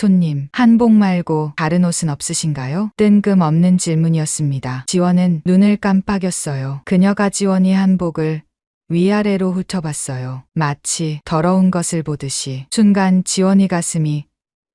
손님, 한복 말고 다른 옷은 없으신가요? 뜬금없는 질문이었습니다. 지원은 눈을 깜빡였어요. 그녀가 지원이 한복을 위아래로 훑어봤어요. 마치 더러운 것을 보듯이. 순간 지원이 가슴이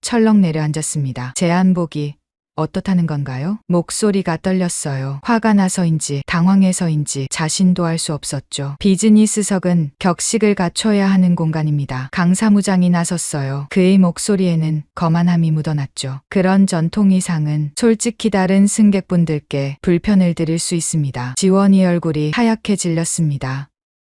철렁 내려앉았습니다. 제 한복이 어떻다는 건가요? 목소리가 떨렸어요. 화가 나서인지 당황해서인지 자신도 알 수 없었죠. 비즈니스석은 격식을 갖춰야 하는 공간입니다. 강 사무장이 나섰어요. 그의 목소리에는 거만함이 묻어났죠. 그런 전통 이상은 솔직히 다른 승객분들께 불편을 드릴 수 있습니다. 지원이 얼굴이 하얗게 질렸습니다.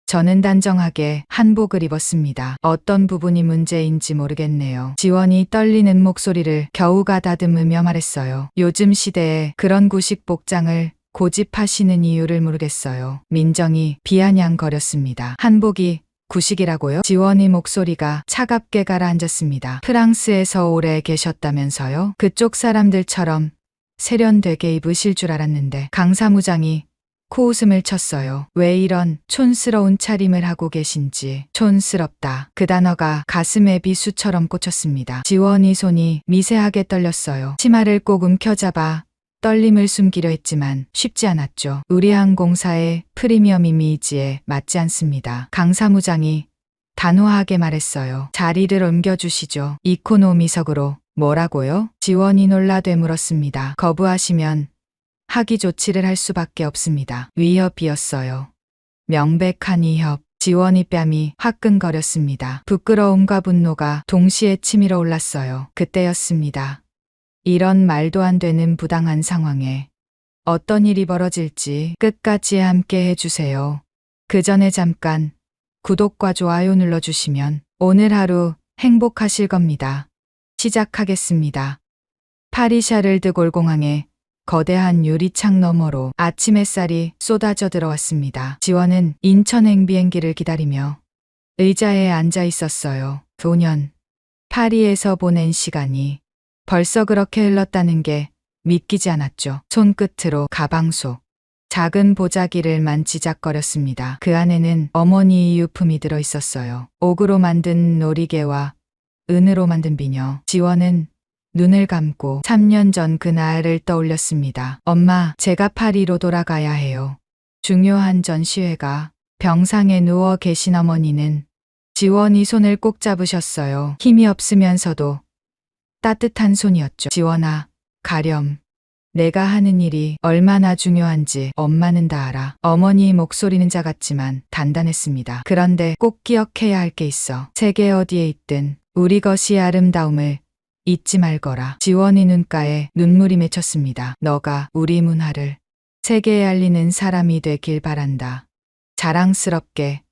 저는 단정하게 한복을 입었습니다. 어떤 부분이 문제인지 모르겠네요. 지원이 떨리는 목소리를 겨우 가다듬으며 말했어요. 요즘 시대에 그런 구식 복장을 고집하시는 이유를 모르겠어요. 민정이 비아냥거렸습니다. 한복이 구식이라고요? 지원이 목소리가 차갑게 가라앉았습니다. 프랑스에서 오래 계셨다면서요? 그쪽 사람들처럼 세련되게 입으실 줄 알았는데. 강 사무장이 코웃음을 쳤어요. 왜 이런 촌스러운 차림을 하고 계신지. 촌스럽다. 그 단어가 가슴에 비수처럼 꽂혔습니다. 지원이 손이 미세하게 떨렸어요. 치마를 꼭 움켜잡아 떨림을 숨기려 했지만 쉽지 않았죠. 우리 항공사의 프리미엄 이미지에 맞지 않습니다. 강 사무장이 단호하게 말했어요. 자리를 옮겨주시죠. 이코노미석으로. 뭐라고요? 지원이 놀라 되물었습니다. 거부하시면 학위 조치를 할 수밖에 없습니다. 위협이었어요. 명백한 위협. 지원이 뺨이 화끈거렸습니다. 부끄러움과 분노가 동시에 치밀어 올랐어요. 그때였습니다. 이런 말도 안 되는 부당한 상황에 어떤 일이 벌어질지 끝까지 함께 해주세요. 그 전에 잠깐 구독과 좋아요 눌러주시면 오늘 하루 행복하실 겁니다. 시작하겠습니다. 파리 샤를 드골 공항에 거대한 유리창 너머로 아침 햇살이 쏟아져 들어왔습니다. 지원은 인천행 비행기를 기다리며 의자에 앉아 있었어요. 5년. 파리에서 보낸 시간이 벌써 그렇게 흘렀다는 게 믿기지 않았죠. 손끝으로 가방 속 작은 보자기를 만지작거렸습니다. 그 안에는 어머니의 유품이 들어 있었어요. 옥으로 만든 놀이개와 은으로 만든 비녀. 지원은 눈을 감고 3년 전 그날을 떠올렸습니다. 엄마, 제가 파리로 돌아가야 해요. 중요한 전시회가. 병상에 누워 계신 어머니는 지원이 손을 꼭 잡으셨어요. 힘이 없으면서도 따뜻한 손이었죠. 지원아, 가렴. 내가 하는 일이 얼마나 중요한지 엄마는 다 알아. 어머니의 목소리는 작았지만 단단했습니다. 그런데 꼭 기억해야 할 게 있어. 세계 어디에 있든 우리 것이 아름다움을 잊지 말거라. 지원이 눈가에 눈물이 맺혔습니다. 너가 우리 문화를 세계에 알리는 사람이 되길 바란다. 자랑스럽게,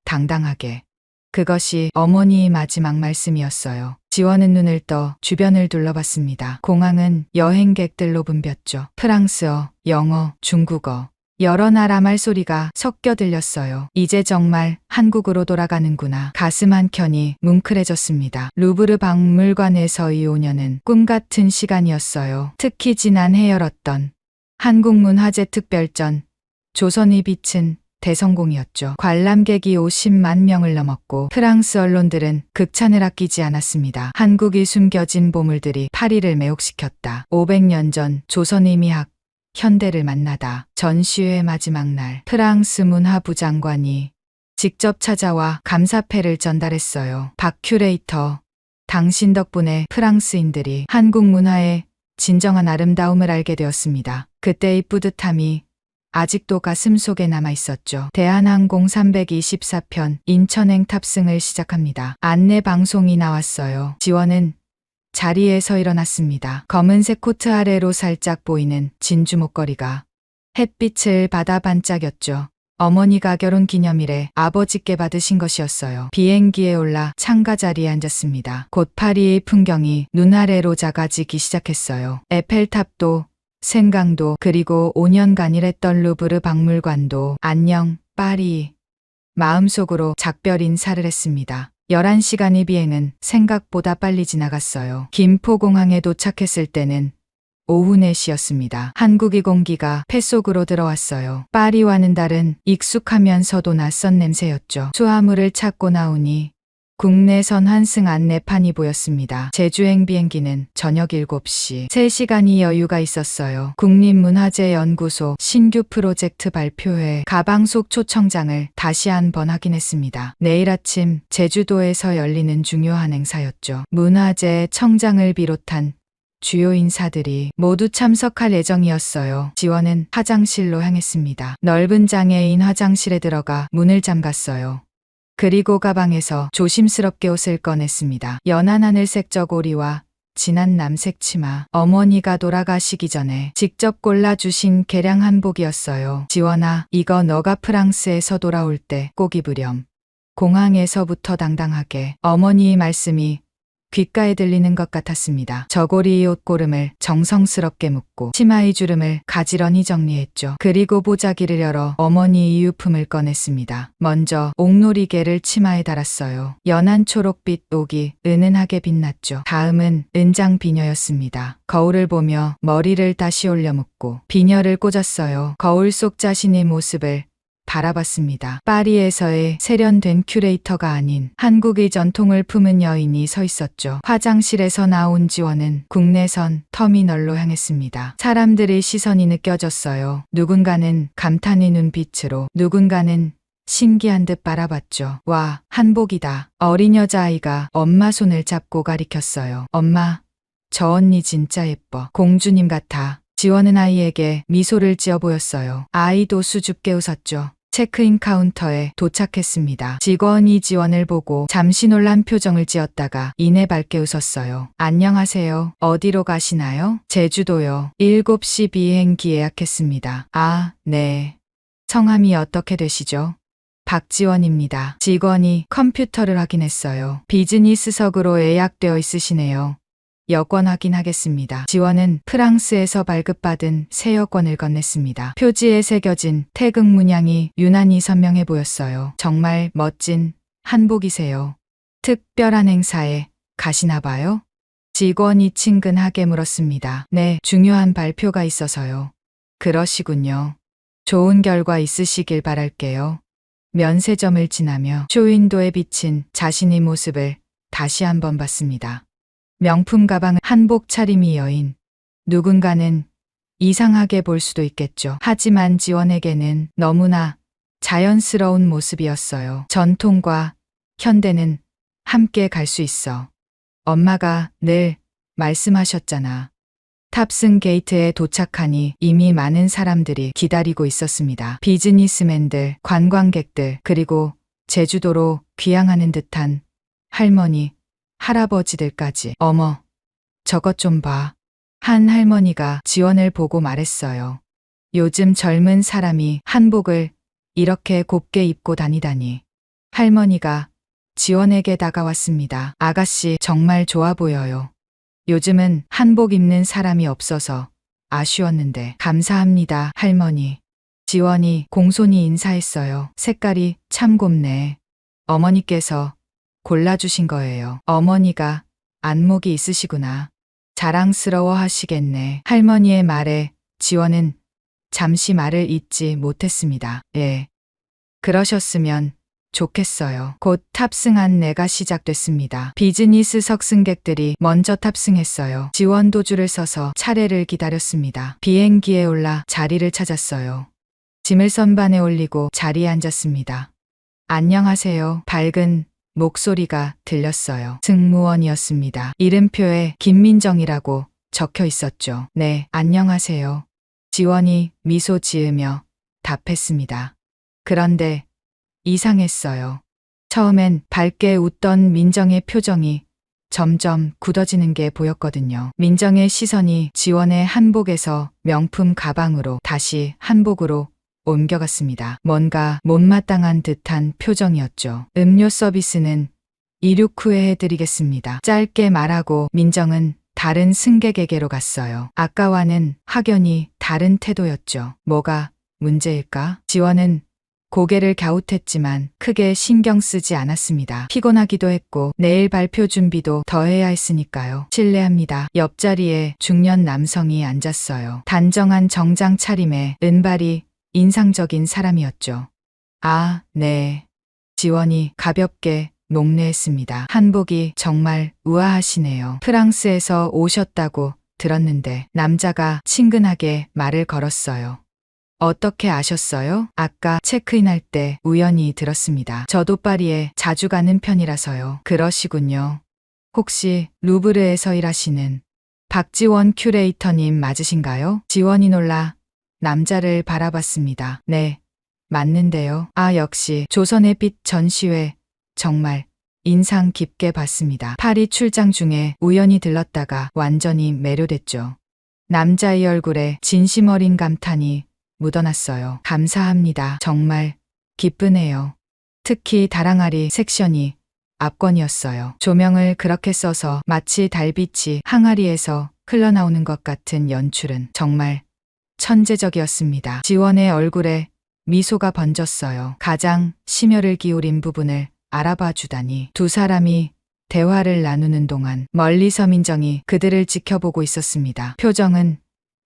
당당하게. 그것이 어머니의 마지막 말씀이었어요. 지원은 눈을 떠 주변을 둘러봤습니다. 공항은 여행객들로 붐볐죠. 프랑스어, 영어, 중국어. 여러 나라 말소리가 섞여 들렸어요. 이제 정말 한국으로 돌아가는구나. 가슴 한켠이 뭉클해졌습니다. 루브르 박물관에서의 5년은 꿈같은 시간이었어요. 특히 지난해 열었던 한국문화재 특별전 조선의 빛은 대성공이었죠. 관람객이 50만 명을 넘었고 프랑스 언론들은 극찬을 아끼지 않았습니다. 한국이 숨겨진 보물들이 파리를 매혹시켰다. 500년 전 조선의 미학 현대를 만나다. 전시회 마지막 날 프랑스 문화부 장관이 직접 찾아와 감사패를 전달했어요. 박 큐레이터, 당신 덕분에 프랑스인들이 한국 문화의 진정한 아름다움을 알게 되었습니다. 그때의 뿌듯함이 아직도 가슴 속에 남아 있었죠. 대한항공 324편 인천행 탑승을 시작합니다. 안내 방송이 나왔어요. 지원은 자리에서 일어났습니다. 검은색 코트 아래로 살짝 보이는 진주 목걸이가 햇빛을 받아 반짝였죠. 어머니가 결혼 기념일에 아버지께 받으신 것이었어요. 비행기에 올라 창가 자리에 앉았습니다. 곧 파리의 풍경이 눈 아래로 작아지기 시작했어요. 에펠탑도, 생강도, 그리고 5년간 일했던 루브르 박물관도. 안녕, 파리. 마음속으로 작별 인사를 했습니다. 11시간의 비행은 생각보다 빨리 지나갔어요. 김포공항에 도착했을 때는 오후 4시였습니다. 한국의 공기가 폐속으로 들어왔어요. 파리와는 다른 익숙하면서도 낯선 냄새였죠. 수화물을 찾고 나오니 국내선 환승 안내판이 보였습니다. 제주행 비행기는 저녁 7시. 3시간이 여유가 있었어요. 국립문화재연구소 신규 프로젝트 발표회 가방속 초청장을 다시 한번 확인했습니다. 내일 아침 제주도에서 열리는 중요한 행사였죠. 문화재 청장을 비롯한 주요 인사들이 모두 참석할 예정이었어요. 지원은 화장실로 향했습니다. 넓은 장애인 화장실에 들어가 문을 잠갔어요. 그리고 가방에서 조심스럽게 옷을 꺼냈습니다. 연한 하늘색 저고리와 진한 남색 치마. 어머니가 돌아가시기 전에 직접 골라주신 개량 한복이었어요. 지원아, 이거 너가 프랑스에서 돌아올 때 꼭 입으렴. 공항에서부터 당당하게. 어머니의 말씀이 귓가에 들리는 것 같았습니다. 저고리 옷고름을 정성스럽게 묶고 치마의 주름을 가지런히 정리했죠. 그리고 보자기를 열어 어머니의 유품을 꺼냈습니다. 먼저 옥놀이개를 치마에 달았어요. 연한 초록빛 옥이 은은하게 빛났죠. 다음은 은장 비녀였습니다. 거울을 보며 머리를 다시 올려 묶고 비녀를 꽂았어요. 거울 속 자신의 모습을 바라봤습니다. 파리에서의 세련된 큐레이터가 아닌 한국의 전통을 품은 여인이 서 있었죠. 화장실에서 나온 지원은 국내선 터미널로 향했습니다. 사람들의 시선이 느껴졌어요. 누군가는 감탄의 눈빛으로, 누군가는 신기한 듯 바라봤죠. 와, 한복이다. 어린 여자아이가 엄마 손을 잡고 가리켰어요. 엄마, 저 언니 진짜 예뻐. 공주님 같아. 지원은 아이에게 미소를 지어 보였어요. 아이도 수줍게 웃었죠. 체크인 카운터에 도착했습니다. 직원이 지원을 보고 잠시 놀란 표정을 지었다가 이내 밝게 웃었어요. 안녕하세요. 어디로 가시나요? 제주도요. 7시 비행기 예약했습니다. 아, 네. 성함이 어떻게 되시죠? 박지원입니다. 직원이 컴퓨터를 확인했어요. 비즈니스석으로 예약되어 있으시네요. 여권 확인하겠습니다. 지원은 프랑스에서 발급받은 새 여권을 건넸습니다. 표지에 새겨진 태극 문양이 유난히 선명해 보였어요. 정말 멋진 한복이세요. 특별한 행사에 가시나 봐요? 직원이 친근하게 물었습니다. 네, 중요한 발표가 있어서요. 그러시군요. 좋은 결과 있으시길 바랄게요. 면세점을 지나며 쇼윈도에 비친 자신의 모습을 다시 한번 봤습니다. 명품 가방은 한복 차림이 여인. 누군가는 이상하게 볼 수도 있겠죠. 하지만 지원에게는 너무나 자연스러운 모습이었어요. 전통과 현대는 함께 갈 수 있어. 엄마가 늘 말씀하셨잖아. 탑승 게이트에 도착하니 이미 많은 사람들이 기다리고 있었습니다. 비즈니스맨들, 관광객들, 그리고 제주도로 귀향하는 듯한 할머니, 할아버지들까지. 어머, 저것 좀 봐. 한 할머니가 지원을 보고 말했어요. 요즘 젊은 사람이 한복을 이렇게 곱게 입고 다니다니. 할머니가 지원에게 다가왔습니다. 아가씨 정말 좋아 보여요. 요즘은 한복 입는 사람이 없어서 아쉬웠는데. 감사합니다, 할머니. 지원이 공손히 인사했어요. 색깔이 참 곱네. 어머니께서 골라주신 거예요. 어머니가 안목이 있으시구나. 자랑스러워 하시겠네. 할머니의 말에 지원은 잠시 말을 잇지 못했습니다. 예. 그러셨으면 좋겠어요. 곧 탑승 안내가 시작됐습니다. 비즈니스석 승객들이 먼저 탑승했어요. 지원도 줄을 서서 차례를 기다렸습니다. 비행기에 올라 자리를 찾았어요. 짐을 선반에 올리고 자리에 앉았습니다. 안녕하세요. 밝은 목소리가 들렸어요. 승무원이었습니다. 이름표에 김민정이라고 적혀 있었죠. 네, 안녕하세요. 지원이 미소 지으며 답했습니다. 그런데 이상했어요. 처음엔 밝게 웃던 민정의 표정이 점점 굳어지는 게 보였거든요. 민정의 시선이 지원의 한복에서 명품 가방으로 다시 한복으로 옮겨갔습니다. 뭔가 못마땅한 듯한 표정이었죠. 음료 서비스는 이륙 후에 해드리겠습니다. 짧게 말하고 민정은 다른 승객에게로 갔어요. 아까와는 확연히 다른 태도였죠. 뭐가 문제일까? 지원은 고개를 갸웃했지만 크게 신경 쓰지 않았습니다. 피곤하기도 했고 내일 발표 준비도 더 해야 했으니까요. 실례합니다. 옆자리에 중년 남성이 앉았어요. 단정한 정장 차림에 은발이 인상적인 사람이었죠. 아, 네. 지원이 가볍게 녹례했습니다. 한복이 정말 우아하시네요. 프랑스에서 오셨다고 들었는데 남자가 친근하게 말을 걸었어요. 어떻게 아셨어요? 아까 체크인할 때 우연히 들었습니다. 저도 파리에 자주 가는 편이라서요. 그러시군요. 혹시 루브르에서 일하시는 박지원 큐레이터님 맞으신가요? 지원이 놀라 남자를 바라봤습니다. 네, 맞는데요. 아, 역시 조선의 빛 전시회 정말 인상 깊게 봤습니다. 파리 출장 중에 우연히 들렀다가 완전히 매료됐죠. 남자의 얼굴에 진심 어린 감탄이 묻어났어요. 감사합니다. 정말 기쁘네요. 특히 다랑아리 섹션이 압권이었어요. 조명을 그렇게 써서 마치 달빛이 항아리에서 흘러나오는 것 같은 연출은 정말 천재적이었습니다. 지원의 얼굴에 미소가 번졌어요. 가장 심혈을 기울인 부분을 알아봐 주다니. 두 사람이 대화를 나누는 동안 멀리서 민정이 그들을 지켜보고 있었습니다. 표정은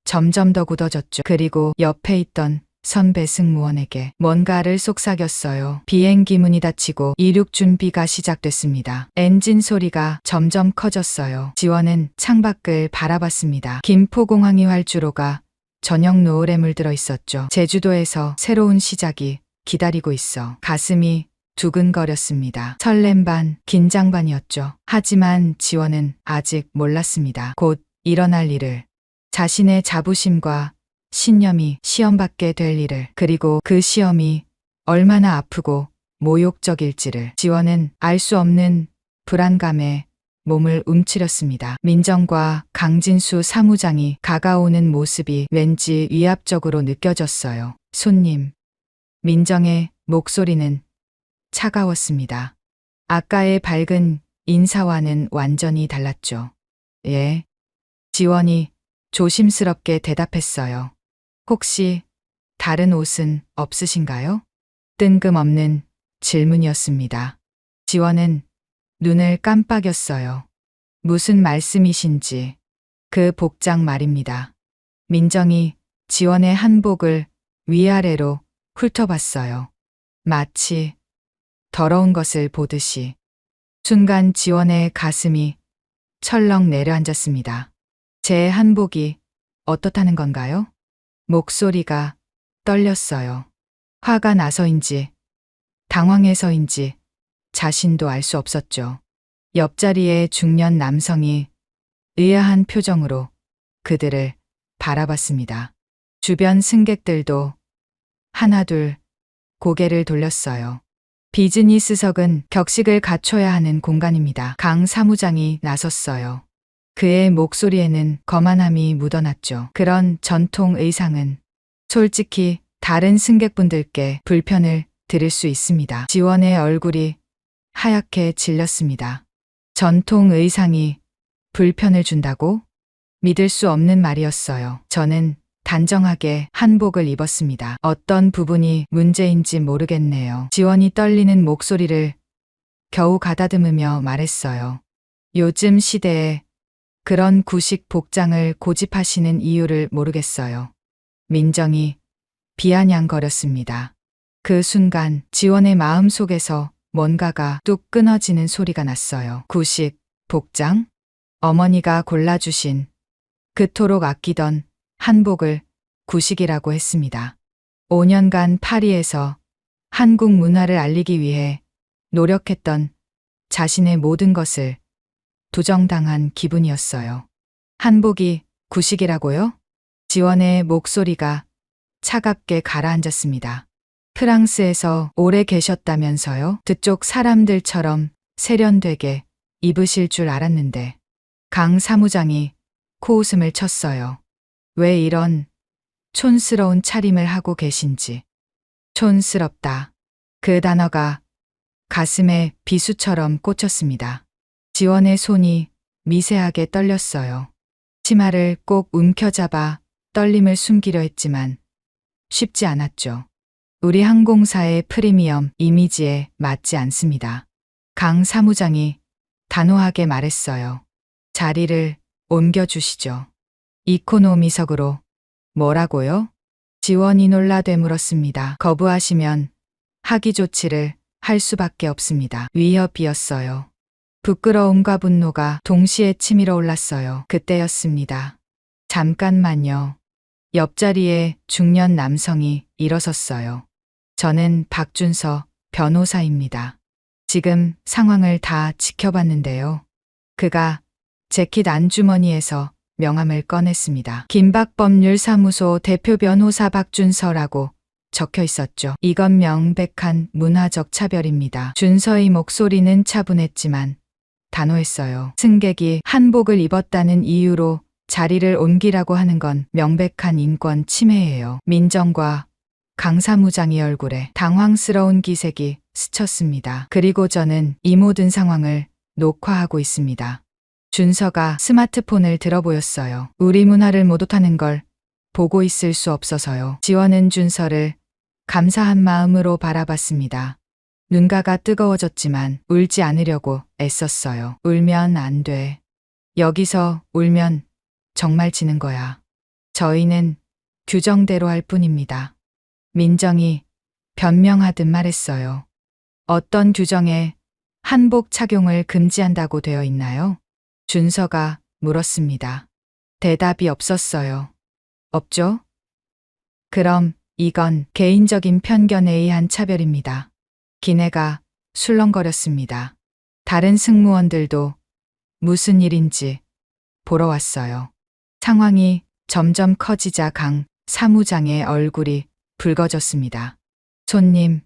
점점 더 굳어졌죠. 그리고 옆에 있던 선배 승무원에게 뭔가를 속삭였어요. 비행기 문이 닫히고 이륙 준비가 시작됐습니다. 엔진 소리가 점점 커졌어요. 지원은 창밖을 바라봤습니다. 김포공항이 활주로가 저녁 노을에 물들어 있었죠. 제주도에서 새로운 시작이 기다리고 있어 가슴이 두근거렸습니다. 설렘 반, 긴장 반이었죠. 하지만 지원은 아직 몰랐습니다. 곧 일어날 일을. 자신의 자부심과 신념이 시험받게 될 일을, 그리고 그 시험이 얼마나 아프고 모욕적일지를. 지원은 알 수 없는 불안감에 몸을 움츠렸습니다. 민정과 강진수 사무장이 가까워오는 모습이 왠지 위압적으로 느껴졌어요. 손님. 민정의 목소리는 차가웠습니다. 아까의 밝은 인사와는 완전히 달랐죠. 예. 지원이 조심스럽게 대답했어요. 혹시 다른 옷은 없으신가요? 뜬금없는 질문이었습니다. 지원은 눈을 깜빡였어요. 무슨 말씀이신지. 그 복장 말입니다. 민정이 지원의 한복을 위아래로 훑어봤어요. 마치 더러운 것을 보듯이. 순간 지원의 가슴이 철렁 내려앉았습니다. 제 한복이 어떻다는 건가요? 목소리가 떨렸어요. 화가 나서인지 당황해서인지 자신도 알 수 없었죠. 옆자리의 중년 남성이 의아한 표정으로 그들을 바라봤습니다. 주변 승객들도 하나둘 고개를 돌렸어요. 비즈니스석은 격식을 갖춰야 하는 공간입니다. 강 사무장이 나섰어요. 그의 목소리에는 거만함이 묻어났죠. 그런 전통 의상은 솔직히 다른 승객분들께 불편을 드릴 수 있습니다. 지원의 얼굴이 하얗게 질렸습니다. 전통 의상이 불편을 준다고? 믿을 수 없는 말이었어요. 저는 단정하게 한복을 입었습니다. 어떤 부분이 문제인지 모르겠네요. 지원이 떨리는 목소리를 겨우 가다듬으며 말했어요. 요즘 시대에 그런 구식 복장을 고집하시는 이유를 모르겠어요. 민정이 비아냥거렸습니다. 그 순간 지원의 마음 속에서 뭔가가 뚝 끊어지는 소리가 났어요. 구식 복장? 어머니가 골라주신 그토록 아끼던 한복을 구식이라고 했습니다. 5년간 파리에서 한국 문화를 알리기 위해 노력했던 자신의 모든 것을 부정당한 기분이었어요. 한복이 구식이라고요? 지원의 목소리가 차갑게 가라앉았습니다. 프랑스에서 오래 계셨다면서요? 그쪽 사람들처럼 세련되게 입으실 줄 알았는데. 강 사무장이 코웃음을 쳤어요. 왜 이런 촌스러운 차림을 하고 계신지. 촌스럽다. 그 단어가 가슴에 비수처럼 꽂혔습니다. 지원의 손이 미세하게 떨렸어요. 치마를 꼭 움켜잡아 떨림을 숨기려 했지만 쉽지 않았죠. 우리 항공사의 프리미엄 이미지에 맞지 않습니다. 강 사무장이 단호하게 말했어요. 자리를 옮겨주시죠. 이코노미석으로. 뭐라고요? 지원이 놀라 되물었습니다. 거부하시면 하기 조치를 할 수밖에 없습니다. 위협이었어요. 부끄러움과 분노가 동시에 치밀어 올랐어요. 그때였습니다. 잠깐만요. 옆자리에 중년 남성이 일어섰어요. 저는 박준서 변호사입니다. 지금 상황을 다 지켜봤는데요. 그가 재킷 안주머니에서 명함을 꺼냈습니다. 김박법률사무소 대표 변호사 박준서라고 적혀 있었죠. 이건 명백한 문화적 차별입니다. 준서의 목소리는 차분했지만 단호했어요. 승객이 한복을 입었다는 이유로 자리를 옮기라고 하는 건 명백한 인권 침해예요. 민정과 강 사무장의 얼굴에 당황스러운 기색이 스쳤습니다. 그리고 저는 이 모든 상황을 녹화하고 있습니다. 준서가 스마트폰을 들어 보였어요. 우리 문화를 모독하는 걸 보고 있을 수 없어서요. 지원은 준서를 감사한 마음으로 바라봤습니다. 눈가가 뜨거워졌지만 울지 않으려고 애썼어요. 울면 안 돼. 여기서 울면 정말 지는 거야. 저희는 규정대로 할 뿐입니다. 민정이 변명하듯 말했어요. 어떤 규정에 한복 착용을 금지한다고 되어 있나요? 준서가 물었습니다. 대답이 없었어요. 없죠? 그럼 이건 개인적인 편견에 의한 차별입니다. 기내가 술렁거렸습니다. 다른 승무원들도 무슨 일인지 보러 왔어요. 상황이 점점 커지자 강 사무장의 얼굴이 붉어졌습니다. 손님,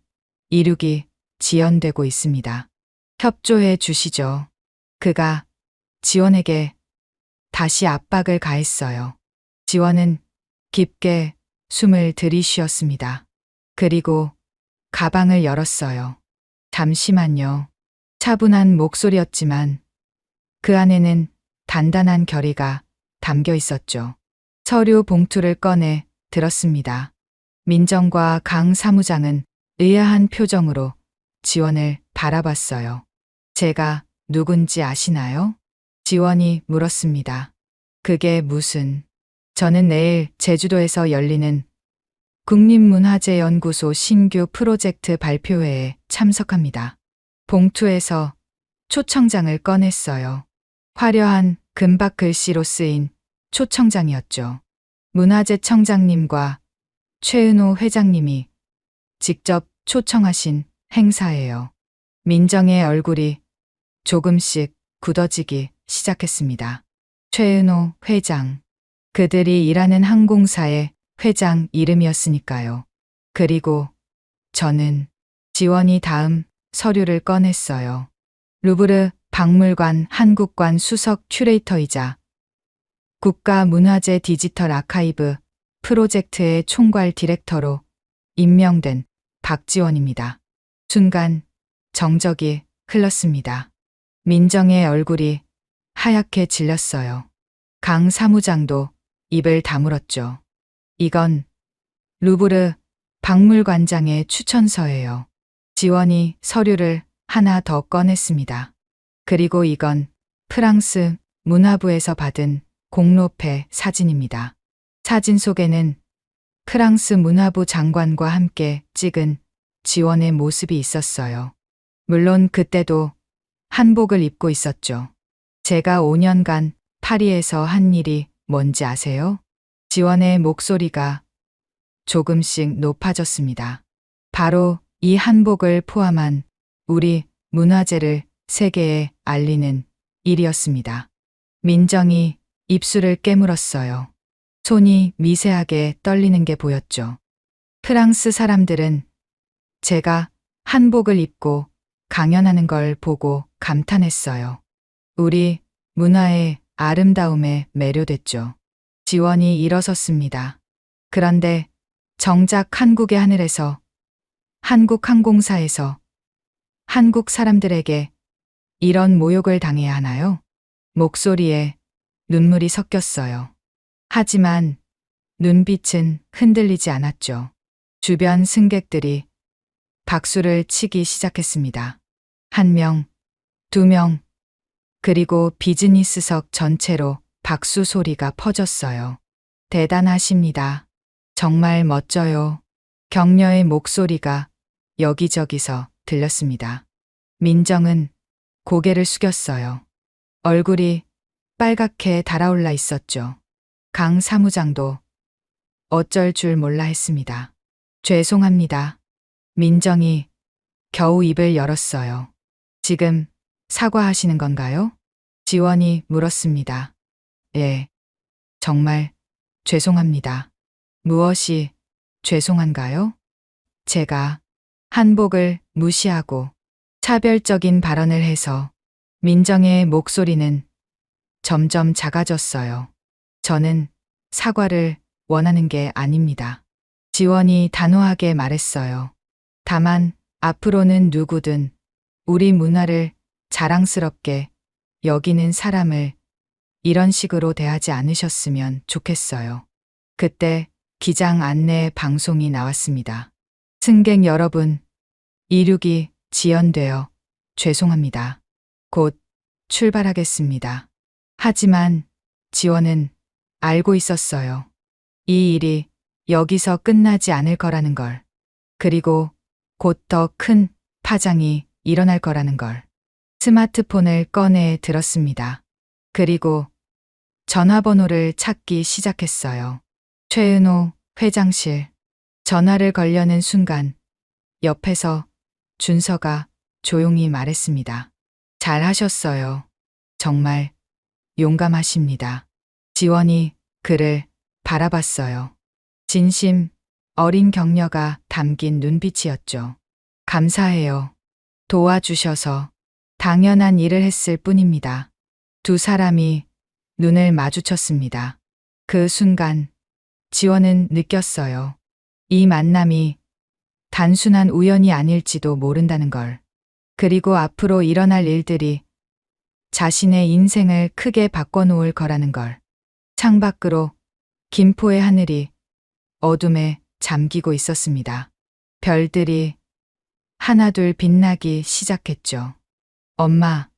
이륙이 지연되고 있습니다. 협조해 주시죠. 그가 지원에게 다시 압박을 가했어요. 지원은 깊게 숨을 들이쉬었습니다. 그리고 가방을 열었어요. 잠시만요. 차분한 목소리였지만 그 안에는 단단한 결의가 담겨 있었죠. 서류 봉투를 꺼내 들었습니다. 민정과 강 사무장은 의아한 표정으로 지원을 바라봤어요. 제가 누군지 아시나요? 지원이 물었습니다. 그게 무슨... 저는 내일 제주도에서 열리는 국립문화재연구소 신규 프로젝트 발표회에 참석합니다. 봉투에서 초청장을 꺼냈어요. 화려한 금박 글씨로 쓰인 초청장이었죠. 문화재청장님과 최은호 회장님이 직접 초청하신 행사예요. 민정의 얼굴이 조금씩 굳어지기 시작했습니다. 최은호 회장. 그들이 일하는 항공사의 회장 이름이었으니까요. 그리고 저는 지원이 다음 서류를 꺼냈어요. 루브르 박물관 한국관 수석 큐레이터이자 국가문화재 디지털 아카이브 프로젝트의 총괄 디렉터로 임명된 박지원입니다. 순간 정적이 흘렀습니다. 민정의 얼굴이 하얗게 질렸어요. 강 사무장도 입을 다물었죠. 이건 루브르 박물관장의 추천서예요. 지원이 서류를 하나 더 꺼냈습니다. 그리고 이건 프랑스 문화부에서 받은 공로패 사진입니다. 사진 속에는 프랑스 문화부 장관과 함께 찍은 지원의 모습이 있었어요. 물론 그때도 한복을 입고 있었죠. 제가 5년간 파리에서 한 일이 뭔지 아세요? 지원의 목소리가 조금씩 높아졌습니다. 바로 이 한복을 포함한 우리 문화재를 세계에 알리는 일이었습니다. 민정이 입술을 깨물었어요. 손이 미세하게 떨리는 게 보였죠. 프랑스 사람들은 제가 한복을 입고 강연하는 걸 보고 감탄했어요. 우리 문화의 아름다움에 매료됐죠. 지원이 일어섰습니다. 그런데 정작 한국의 하늘에서, 한국 항공사에서 한국 사람들에게 이런 모욕을 당해야 하나요? 목소리에 눈물이 섞였어요. 하지만 눈빛은 흔들리지 않았죠. 주변 승객들이 박수를 치기 시작했습니다. 1명, 2명, 그리고 비즈니스석 전체로 박수 소리가 퍼졌어요. 대단하십니다. 정말 멋져요. 격려의 목소리가 여기저기서 들렸습니다. 민정은 고개를 숙였어요. 얼굴이 빨갛게 달아올라 있었죠. 강 사무장도 어쩔 줄 몰라 했습니다. 죄송합니다. 민정이 겨우 입을 열었어요. 지금 사과하시는 건가요? 지원이 물었습니다. 예. 정말 죄송합니다. 무엇이 죄송한가요? 제가 한복을 무시하고 차별적인 발언을 해서 민정의 목소리는 점점 작아졌어요. 저는 사과를 원하는 게 아닙니다. 지원이 단호하게 말했어요. 다만 앞으로는 누구든 우리 문화를 자랑스럽게 여기는 사람을 이런 식으로 대하지 않으셨으면 좋겠어요. 그때 기장 안내 방송이 나왔습니다. 승객 여러분, 이륙이 지연되어 죄송합니다. 곧 출발하겠습니다. 하지만 지원은 알고 있었어요. 이 일이 여기서 끝나지 않을 거라는 걸. 그리고 곧 더 큰 파장이 일어날 거라는 걸. 스마트폰을 꺼내 들었습니다. 그리고 전화번호를 찾기 시작했어요. 최은호 회장실. 전화를 걸려는 순간 옆에서 준서가 조용히 말했습니다. 잘하셨어요. 정말 용감하십니다. 지원이 그를 바라봤어요. 진심 어린 격려가 담긴 눈빛이었죠. 감사해요. 도와주셔서 당연한 일을 했을 뿐입니다. 두 사람이 눈을 마주쳤습니다. 그 순간 지원은 느꼈어요. 이 만남이 단순한 우연이 아닐지도 모른다는 걸. 그리고 앞으로 일어날 일들이 자신의 인생을 크게 바꿔놓을 거라는 걸. 창밖으로 김포의 하늘이 어둠에 잠기고 있었습니다. 별들이 하나둘 빛나기 시작했죠. 엄마,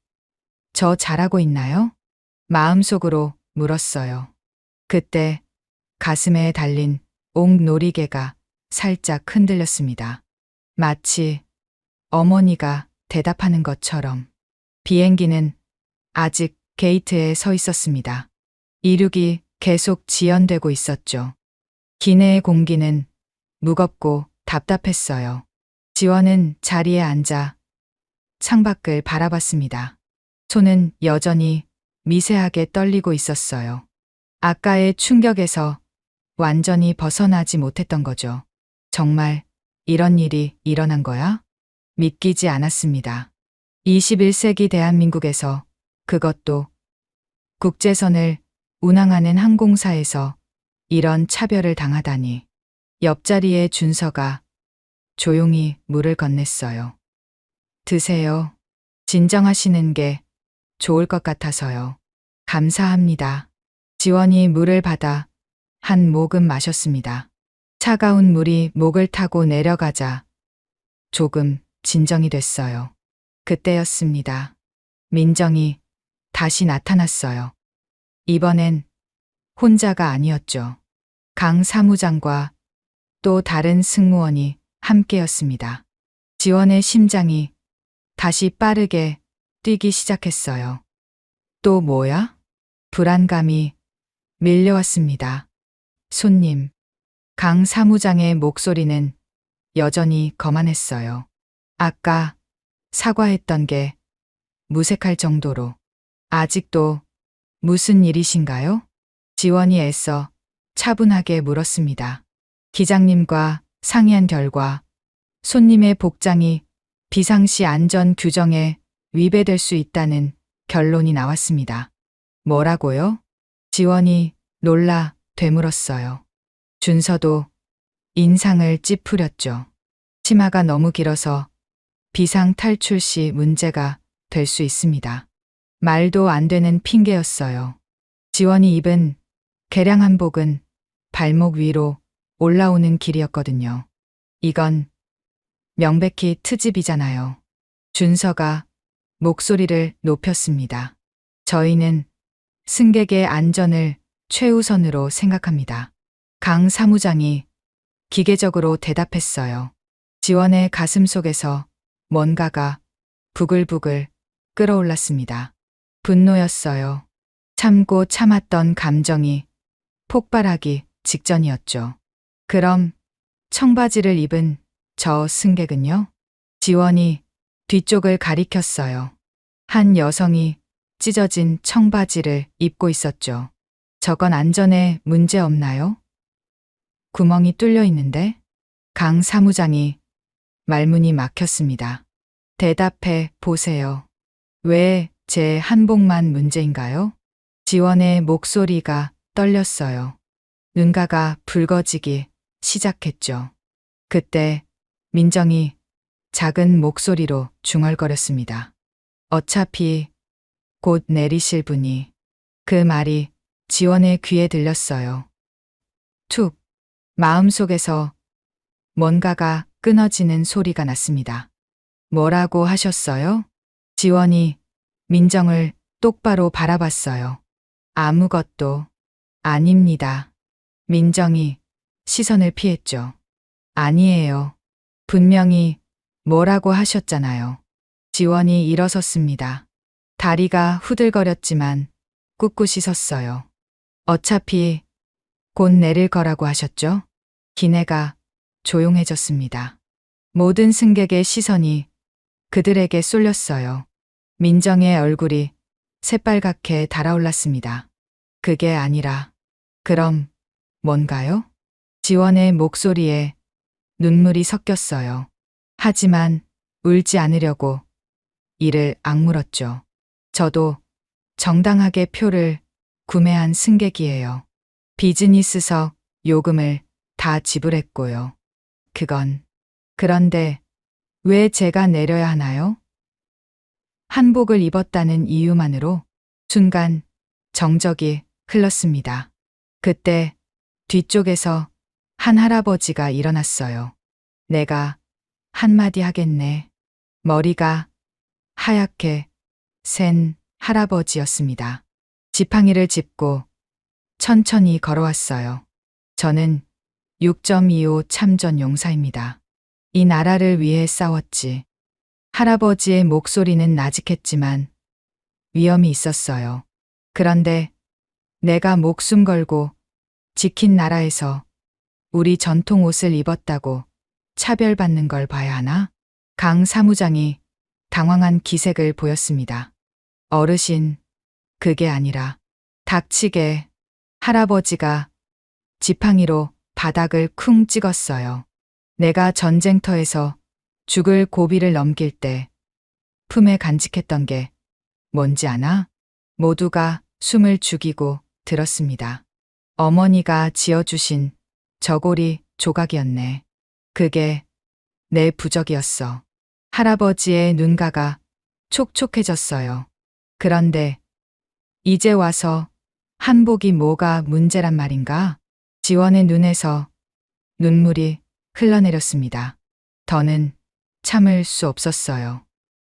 저 잘하고 있나요? 마음속으로 물었어요. 그때 가슴에 달린 옥놀이개가 살짝 흔들렸습니다. 마치 어머니가 대답하는 것처럼. 비행기는 아직 게이트에 서 있었습니다. 이륙이 계속 지연되고 있었죠. 기내의 공기는 무겁고 답답했어요. 지원은 자리에 앉아 창밖을 바라봤습니다. 손은 여전히 미세하게 떨리고 있었어요. 아까의 충격에서 완전히 벗어나지 못했던 거죠. 정말 이런 일이 일어난 거야? 믿기지 않았습니다. 21세기 대한민국에서, 그것도 국제선을 운항하는 항공사에서 이런 차별을 당하다니. 옆자리에 준서가 조용히 물을 건넸어요. 드세요. 진정하시는 게 좋을 것 같아서요. 감사합니다. 지원이 물을 받아 한 모금 마셨습니다. 차가운 물이 목을 타고 내려가자 조금 진정이 됐어요. 그때였습니다. 민정이 다시 나타났어요. 이번엔 혼자가 아니었죠. 강 사무장과 또 다른 승무원이 함께였습니다. 지원의 심장이 다시 빠르게 뛰기 시작했어요. 또 뭐야? 불안감이 밀려왔습니다. 손님. 강 사무장의 목소리는 여전히 거만했어요. 아까 사과했던 게 무색할 정도로. 아직도 무슨 일이신가요? 지원이 애써 차분하게 물었습니다. 기장님과 상의한 결과 손님의 복장이 비상시 안전 규정에 위배될 수 있다는 결론이 나왔습니다. 뭐라고요? 지원이 놀라 되물었어요. 준서도 인상을 찌푸렸죠. 치마가 너무 길어서 비상 탈출 시 문제가 될 수 있습니다. 말도 안 되는 핑계였어요. 지원이 입은 개량 한복은 발목 위로 올라오는 길이었거든요. 이건 명백히 트집이잖아요. 준서가 목소리를 높였습니다. 저희는 승객의 안전을 최우선으로 생각합니다. 강 사무장이 기계적으로 대답했어요. 지원의 가슴 속에서 뭔가가 부글부글 끓어올랐습니다. 분노였어요. 참고 참았던 감정이 폭발하기 직전이었죠. 그럼 청바지를 입은 저 승객은요? 지원이 뒤쪽을 가리켰어요. 한 여성이 찢어진 청바지를 입고 있었죠. 저건 안전에 문제 없나요? 구멍이 뚫려 있는데? 강 사무장이 말문이 막혔습니다. 대답해 보세요. 왜 제 한복만 문제인가요? 지원의 목소리가 떨렸어요. 눈가가 붉어지기 시작했죠. 그때 민정이 작은 목소리로 중얼거렸습니다. 어차피 곧 내리실 분이. 그 말이 지원의 귀에 들렸어요. 툭, 마음속에서 뭔가가 끊어지는 소리가 났습니다. 뭐라고 하셨어요? 지원이 민정을 똑바로 바라봤어요. 아무것도 아닙니다. 민정이 시선을 피했죠. 아니에요. 분명히 뭐라고 하셨잖아요. 지원이 일어섰습니다. 다리가 후들거렸지만 꿋꿋이 섰어요. 어차피 곧 내릴 거라고 하셨죠? 기내가 조용해졌습니다. 모든 승객의 시선이 그들에게 쏠렸어요. 민정의 얼굴이 새빨갛게 달아올랐습니다. 그게 아니라, 그럼 뭔가요? 지원의 목소리에 눈물이 섞였어요. 하지만 울지 않으려고 이를 악물었죠. 저도 정당하게 표를 구매한 승객이에요. 비즈니스석 요금을 다 지불했고요. 그런데 왜 제가 내려야 하나요? 한복을 입었다는 이유만으로 순간 정적이 흘렀습니다. 그때 뒤쪽에서 한 할아버지가 일어났어요. 내가 한마디 하겠네. 머리가 하얗게 센 할아버지였습니다. 지팡이를 짚고 천천히 걸어왔어요. 저는 6.25 참전 용사입니다. 이 나라를 위해 싸웠지. 할아버지의 목소리는 나직했지만 위험이 있었어요. 그런데 내가 목숨 걸고 지킨 나라에서 우리 전통 옷을 입었다고 차별받는 걸 봐야 하나? 강 사무장이 당황한 기색을 보였습니다. 어르신, 그게 아니라 닥치게. 할아버지가 지팡이로 바닥을 쿵 찍었어요. 내가 전쟁터에서 죽을 고비를 넘길 때 품에 간직했던 게 뭔지 아나? 모두가 숨을 죽이고 들었습니다. 어머니가 지어주신 저고리 조각이었네. 그게 내 부적이었어. 할아버지의 눈가가 촉촉해졌어요. 그런데 이제 와서 한복이 뭐가 문제란 말인가? 지원의 눈에서 눈물이 흘러내렸습니다. 더는 참을 수 없었어요.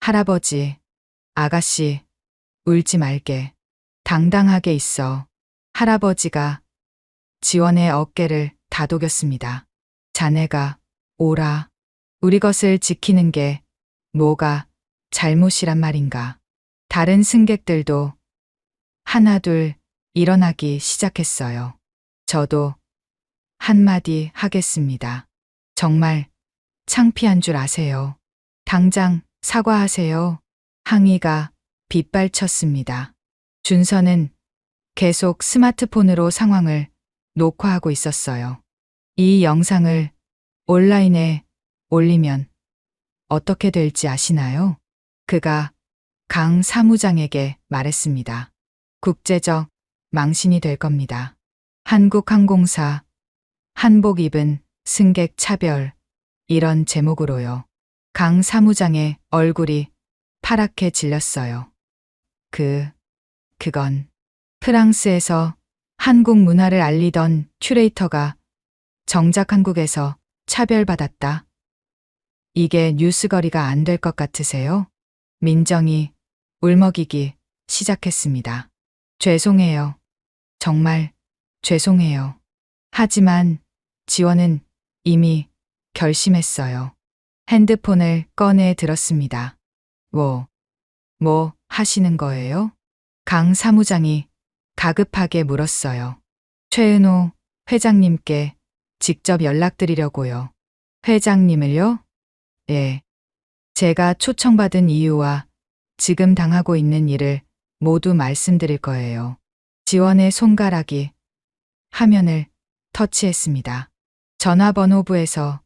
할아버지, 아가씨, 울지 말게. 당당하게 있어. 할아버지가 지원의 어깨를 다독였습니다. 자네가 오라. 우리 것을 지키는 게 뭐가 잘못이란 말인가. 다른 승객들도 하나둘 일어나기 시작했어요. 저도 한마디 하겠습니다. 정말 창피한 줄 아세요. 당장 사과하세요. 항의가 빗발쳤습니다. 준서는 계속 스마트폰으로 상황을 녹화하고 있었어요. 이 영상을 온라인에 올리면 어떻게 될지 아시나요? 그가 강 사무장에게 말했습니다. 국제적 망신이 될 겁니다. 한국항공사 한복 입은 승객 차별 이런 제목으로요. 강 사무장의 얼굴이 파랗게 질렸어요. 그건 프랑스에서 한국 문화를 알리던 큐레이터가 정작 한국에서 차별받았다. 이게 뉴스거리가 안 될 것 같으세요? 민정이 울먹이기 시작했습니다. 죄송해요. 정말 죄송해요. 하지만 지원은 이미 결심했어요. 핸드폰을 꺼내 들었습니다. 뭐 하시는 거예요? 강 사무장이 가급하게 물었어요. 최은호 회장님께 직접 연락드리려고요. 회장님을요? 예. 제가 초청받은 이유와 지금 당하고 있는 일을 모두 말씀드릴 거예요. 지원의 손가락이 화면을 터치했습니다. 전화번호부에서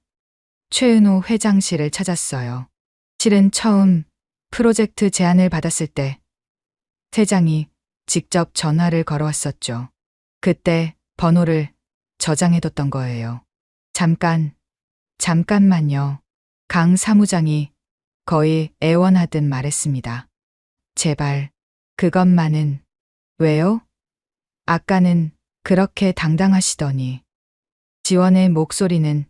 최은호 회장실을 찾았어요. 실은 처음 프로젝트 제안을 받았을 때 회장이 직접 전화를 걸어왔었죠. 그때 번호를 저장해뒀던 거예요. 잠깐만요. 강 사무장이 거의 애원하듯 말했습니다. 제발, 그것만은. 왜요? 아까는 그렇게 당당하시더니. 지원의 목소리는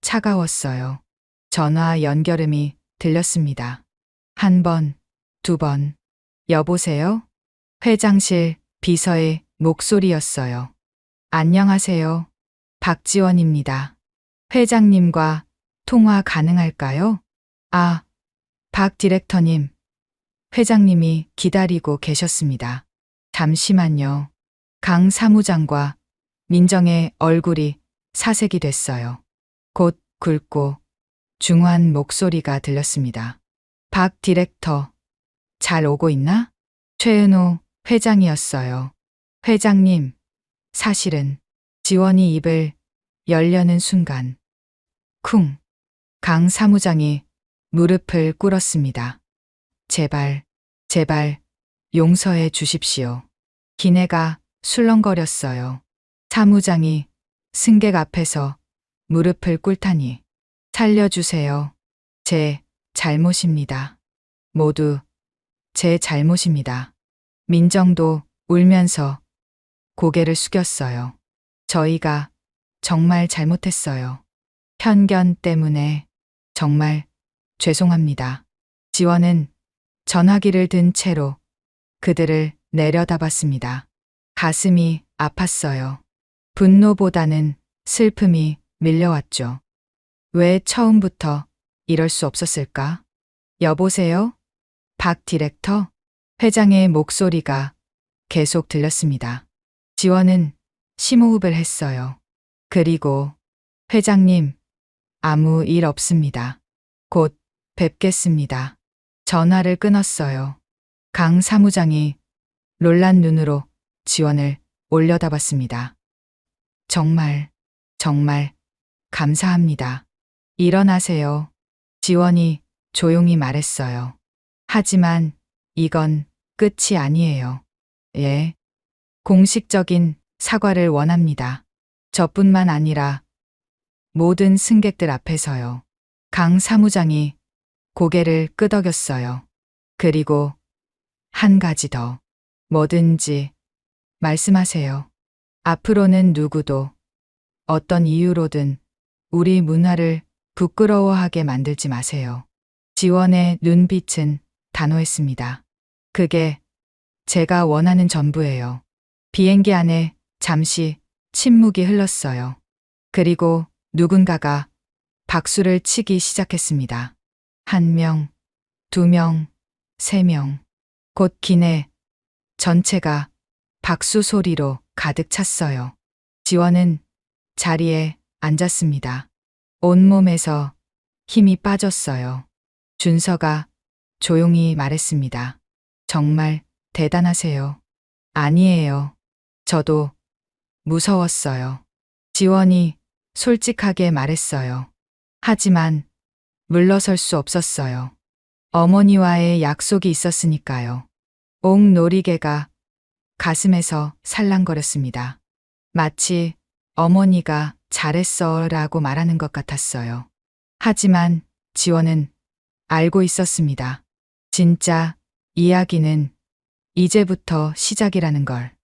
차가웠어요. 전화 연결음이 들렸습니다. 한 번, 두 번. 여보세요? 회장실 비서의 목소리였어요. 안녕하세요. 박지원입니다. 회장님과 통화 가능할까요? 아, 박 디렉터님. 회장님이 기다리고 계셨습니다. 잠시만요. 강 사무장과 민정의 얼굴이 사색이 됐어요. 곧 굵고 중후한 목소리가 들렸습니다. 박 디렉터, 잘 오고 있나? 최은호 회장이었어요. 회장님, 사실은. 지원이 입을 열려는 순간 쿵! 강 사무장이 무릎을 꿇었습니다. 제발 용서해 주십시오. 기내가 술렁거렸어요. 사무장이 승객 앞에서 무릎을 꿇다니. 살려주세요. 제 잘못입니다. 모두 제 잘못입니다. 민정도 울면서 고개를 숙였어요. 저희가 정말 잘못했어요. 편견 때문에 정말 죄송합니다. 지원은 전화기를 든 채로 그들을 내려다봤습니다. 가슴이 아팠어요. 분노보다는 슬픔이 밀려왔죠. 왜 처음부터 이럴 수 없었을까? 여보세요? 박 디렉터? 회장의 목소리가 계속 들렸습니다. 지원은 심호흡을 했어요. 그리고 회장님, 아무 일 없습니다. 곧 뵙겠습니다. 전화를 끊었어요. 강 사무장이 놀란 눈으로 지원을 올려다봤습니다. 정말 감사합니다. 일어나세요. 지원이 조용히 말했어요. 하지만 이건 끝이 아니에요. 예. 공식적인 사과를 원합니다. 저뿐만 아니라 모든 승객들 앞에서요. 강 사무장이 고개를 끄덕였어요. 그리고 한 가지 더. 뭐든지 말씀하세요. 앞으로는 누구도 어떤 이유로든 우리 문화를 부끄러워하게 만들지 마세요. 지원의 눈빛은 단호했습니다. 그게 제가 원하는 전부예요. 비행기 안에 잠시 침묵이 흘렀어요. 그리고 누군가가 박수를 치기 시작했습니다. 1명, 2명, 3명. 곧 기내 전체가 박수 소리로 가득 찼어요. 지원은 자리에 앉았습니다. 온몸에서 힘이 빠졌어요. 준서가 조용히 말했습니다. 정말 대단하세요. 아니에요. 저도 무서웠어요. 지원이 솔직하게 말했어요. 하지만 물러설 수 없었어요. 어머니와의 약속이 있었으니까요. 옥놀이개가 가슴에서 살랑거렸습니다. 마치 어머니가 잘했어 라고 말하는 것 같았어요. 하지만 지원은 알고 있었습니다. 진짜 이야기는 이제부터 시작이라는 걸.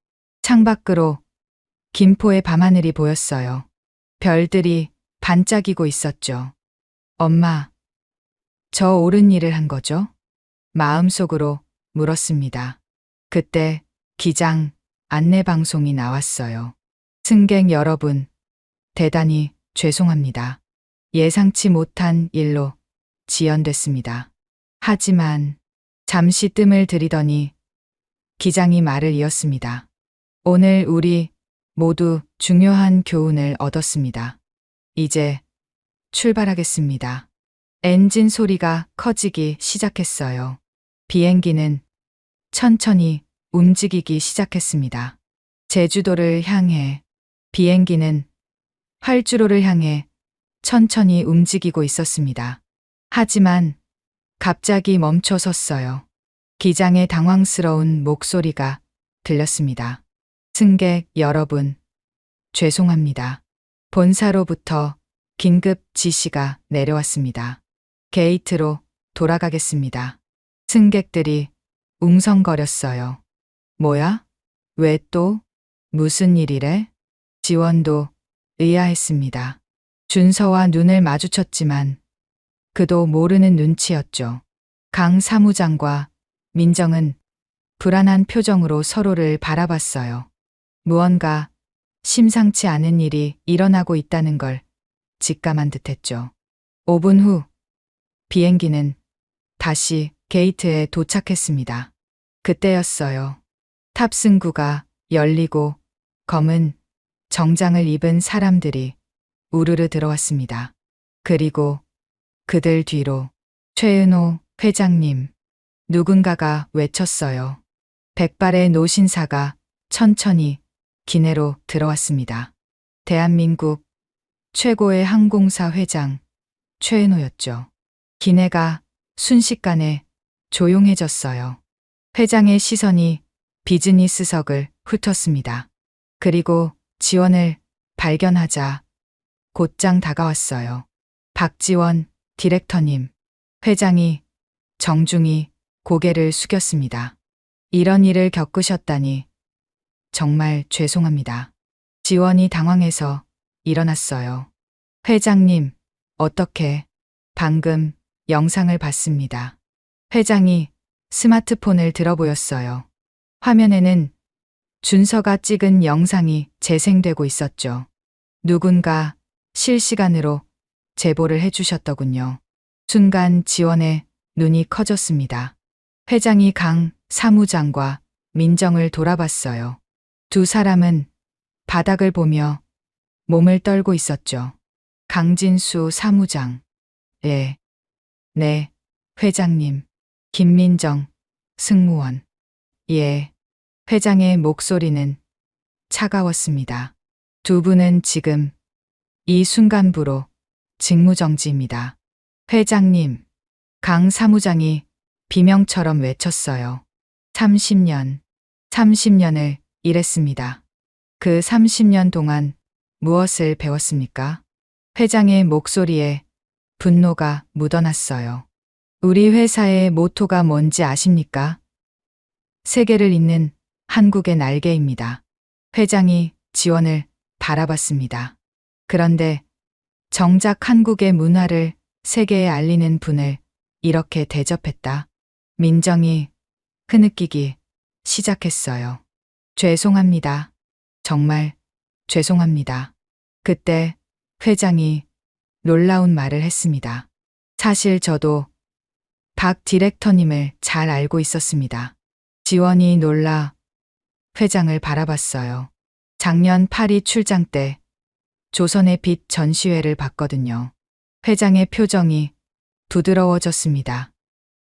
창밖으로 김포의 밤하늘이 보였어요. 별들이 반짝이고 있었죠. 엄마, 저 옳은 일을 한 거죠? 마음속으로 물었습니다. 그때 기장 안내방송이 나왔어요. 승객 여러분, 대단히 죄송합니다. 예상치 못한 일로 지연됐습니다. 하지만 잠시 뜸을 들이더니 기장이 말을 이었습니다. 오늘 우리 모두 중요한 교훈을 얻었습니다. 이제 출발하겠습니다. 엔진 소리가 커지기 시작했어요. 비행기는 천천히 움직이기 시작했습니다. 제주도를 향해 비행기는 활주로를 향해 천천히 움직이고 있었습니다. 하지만 갑자기 멈춰 섰어요. 기장의 당황스러운 목소리가 들렸습니다. 승객 여러분, 죄송합니다. 본사로부터 긴급 지시가 내려왔습니다. 게이트로 돌아가겠습니다. 승객들이 웅성거렸어요. 뭐야? 왜 또? 무슨 일이래? 지원도 의아했습니다. 준서와 눈을 마주쳤지만 그도 모르는 눈치였죠. 강 사무장과 민정은 불안한 표정으로 서로를 바라봤어요. 무언가 심상치 않은 일이 일어나고 있다는 걸 직감한 듯했죠. 5분 후 비행기는 다시 게이트에 도착했습니다. 그때였어요. 탑승구가 열리고 검은 정장을 입은 사람들이 우르르 들어왔습니다. 그리고 그들 뒤로 최은호 회장님, 누군가가 외쳤어요. 백발의 노신사가 천천히 기내로 들어왔습니다. 대한민국 최고의 항공사 회장 최은호였죠. 기내가 순식간에 조용해졌어요. 회장의 시선이 비즈니스석을 훑었습니다. 그리고 지원을 발견하자 곧장 다가왔어요. 박지원 디렉터님, 회장이 정중히 고개를 숙였습니다. 이런 일을 겪으셨다니 정말 죄송합니다. 지원이 당황해서 일어났어요. 회장님, 어떻게? 방금 영상을 봤습니다. 회장이 스마트폰을 들어보였어요. 화면에는 준서가 찍은 영상이 재생되고 있었죠. 누군가 실시간으로 제보를 해주셨더군요. 순간 지원의 눈이 커졌습니다. 회장이 강 사무장과 민정을 돌아봤어요. 두 사람은 바닥을 보며 몸을 떨고 있었죠. 강진수 사무장. 네, 회장님. 김민정 승무원. 예. 회장의 목소리는 차가웠습니다. 두 분은 지금 이 순간부로 직무정지입니다. 회장님, 강 사무장이 비명처럼 외쳤어요. 30년을 일했습니다. 그 30년 동안 무엇을 배웠습니까? 회장의 목소리에 분노가 묻어났어요. 우리 회사의 모토가 뭔지 아십니까? 세계를 잇는 한국의 날개입니다. 회장이 지원을 바라봤습니다. 그런데 정작 한국의 문화를 세계에 알리는 분을 이렇게 대접했다. 민정이 흐느끼기 시작했어요. 죄송합니다. 정말 죄송합니다. 그때 회장이 놀라운 말을 했습니다. 사실 저도 박 디렉터님을 잘 알고 있었습니다. 지원이 놀라 회장을 바라봤어요. 작년 파리 출장 때 조선의 빛 전시회를 봤거든요. 회장의 표정이 부드러워졌습니다.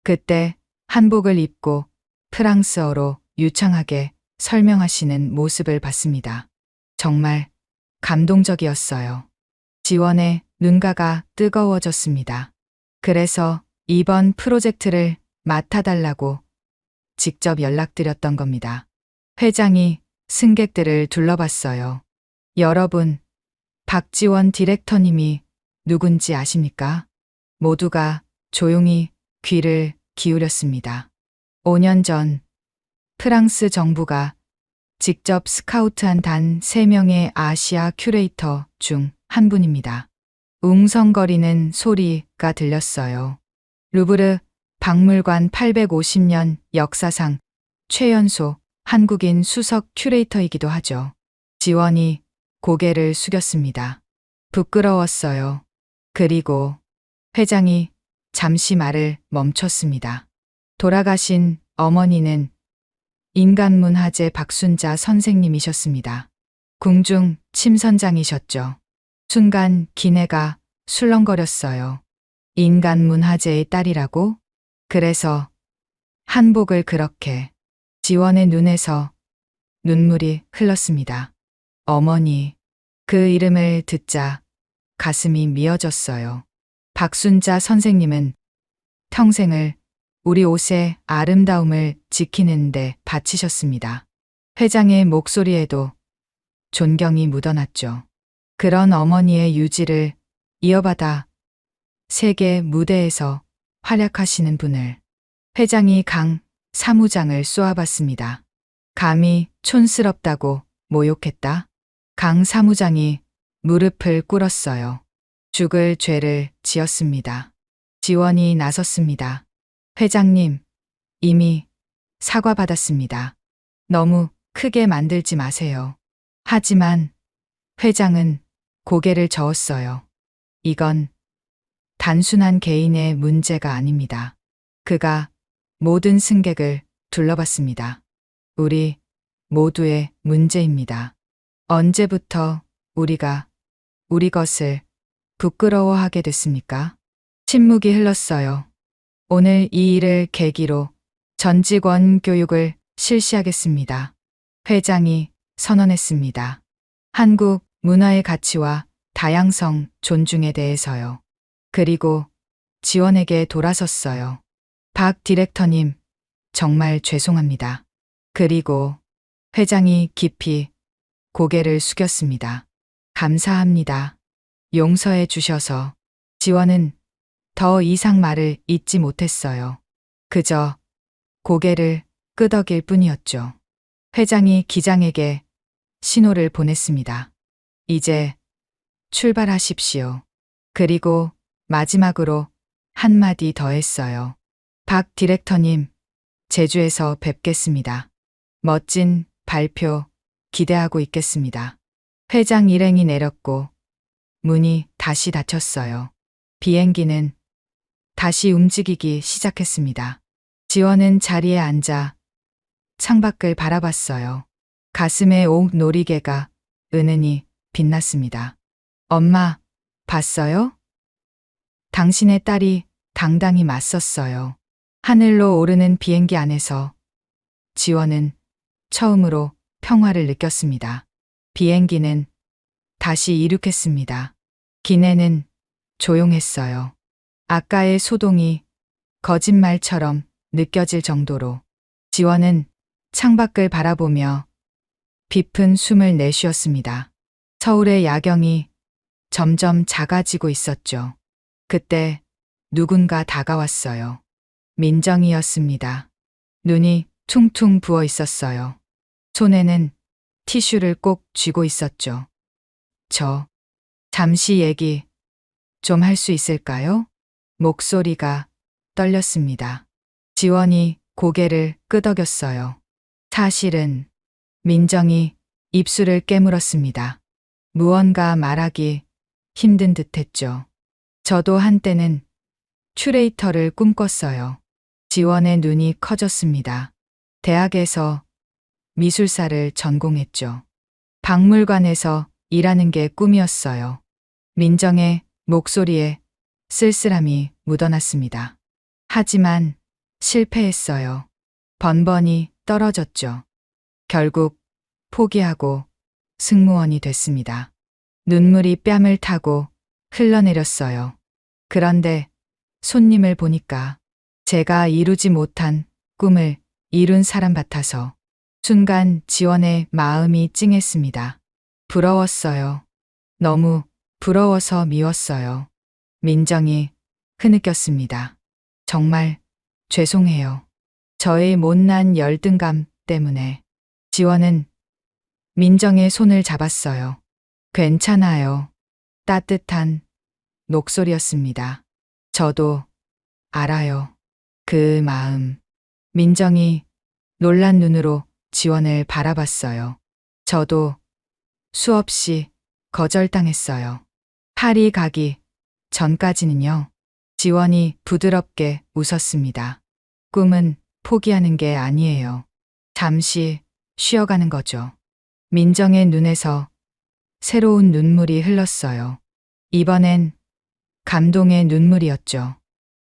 그때 한복을 입고 프랑스어로 유창하게 설명하시는 모습을 봤습니다. 정말 감동적이었어요. 지원의 눈가가 뜨거워졌습니다. 그래서 이번 프로젝트를 맡아달라고 직접 연락드렸던 겁니다. 회장이 승객들을 둘러봤어요. 여러분, 박지원 디렉터님이 누군지 아십니까? 모두가 조용히 귀를 기울였습니다. 5년 전 프랑스 정부가 직접 스카우트한 단 3명의 아시아 큐레이터 중 한 분입니다. 웅성거리는 소리가 들렸어요. 루브르 박물관 850년 역사상 최연소 한국인 수석 큐레이터이기도 하죠. 지원이 고개를 숙였습니다. 부끄러웠어요. 그리고 회장이 잠시 말을 멈췄습니다. 돌아가신 어머니는 인간문화재 박순자 선생님이셨습니다. 궁중 침선장이셨죠. 순간 기내가 술렁거렸어요. 인간문화재의 딸이라고? 그래서 한복을 그렇게. 지원의 눈에서 눈물이 흘렀습니다. 어머니, 그 이름을 듣자 가슴이 미어졌어요. 박순자 선생님은 평생을 우리 옷의 아름다움을 지키는데 바치셨습니다. 회장의 목소리에도 존경이 묻어났죠. 그런 어머니의 유지를 이어받아 세계 무대에서 활약하시는 분을 회장이 강 사무장을 쏘아봤습니다. 감히 촌스럽다고 모욕했다. 강 사무장이 무릎을 꿇었어요. 죽을 죄를 지었습니다. 지원이 나섰습니다. 회장님, 이미 사과받았습니다. 너무 크게 만들지 마세요. 하지만 회장은 고개를 저었어요. 이건 단순한 개인의 문제가 아닙니다. 그가 모든 승객을 둘러봤습니다. 우리 모두의 문제입니다. 언제부터 우리가 우리 것을 부끄러워하게 됐습니까? 침묵이 흘렀어요. 오늘 이 일을 계기로 전 직원 교육을 실시하겠습니다. 회장이 선언했습니다. 한국 문화의 가치와 다양성 존중에 대해서요. 그리고 지원에게 돌아섰어요. 박 디렉터님, 정말 죄송합니다. 그리고 회장이 깊이 고개를 숙였습니다. 감사합니다. 용서해 주셔서. 지원은 더 이상 말을 잇지 못했어요. 그저 고개를 끄덕일 뿐이었죠. 회장이 기장에게 신호를 보냈습니다. 이제 출발하십시오. 그리고 마지막으로 한마디 더 했어요. 박 디렉터님, 제주에서 뵙겠습니다. 멋진 발표 기대하고 있겠습니다. 회장 일행이 내렸고 문이 다시 닫혔어요. 비행기는 다시 움직이기 시작했습니다. 지원은 자리에 앉아 창밖을 바라봤어요. 가슴에 옥놀이개가 은은히 빛났습니다. 엄마, 봤어요? 당신의 딸이 당당히 맞섰어요. 하늘로 오르는 비행기 안에서 지원은 처음으로 평화를 느꼈습니다. 비행기는 다시 이륙했습니다. 기내는 조용했어요. 아까의 소동이 거짓말처럼 느껴질 정도로. 지원은 창밖을 바라보며 깊은 숨을 내쉬었습니다. 서울의 야경이 점점 작아지고 있었죠. 그때 누군가 다가왔어요. 민정이었습니다. 눈이 퉁퉁 부어 있었어요. 손에는 티슈를 꼭 쥐고 있었죠. 잠시 얘기 좀 할 수 있을까요? 목소리가 떨렸습니다. 지원이 고개를 끄덕였어요. 사실은. 민정이 입술을 깨물었습니다. 무언가 말하기 힘든 듯했죠. 저도 한때는 큐레이터를 꿈꿨어요. 지원의 눈이 커졌습니다. 대학에서 미술사를 전공했죠. 박물관에서 일하는 게 꿈이었어요. 민정의 목소리에 쓸쓸함이 묻어났습니다. 하지만 실패했어요. 번번이 떨어졌죠. 결국 포기하고 승무원이 됐습니다. 눈물이 뺨을 타고 흘러내렸어요. 그런데 손님을 보니까 제가 이루지 못한 꿈을 이룬 사람 같아서 순간 지원의 마음이 찡했습니다. 부러웠어요. 너무 부러워서 미웠어요. 민정이 흐느꼈습니다. 정말 죄송해요. 저의 못난 열등감 때문에. 지원은 민정의 손을 잡았어요. 괜찮아요. 따뜻한 목소리였습니다. 저도 알아요. 그 마음. 민정이 놀란 눈으로 지원을 바라봤어요. 저도 수없이 거절당했어요. 파리 가기 전까지는요. 지원이 부드럽게 웃었습니다. 꿈은 포기하는 게 아니에요. 잠시 쉬어가는 거죠. 민정의 눈에서 새로운 눈물이 흘렀어요. 이번엔 감동의 눈물이었죠.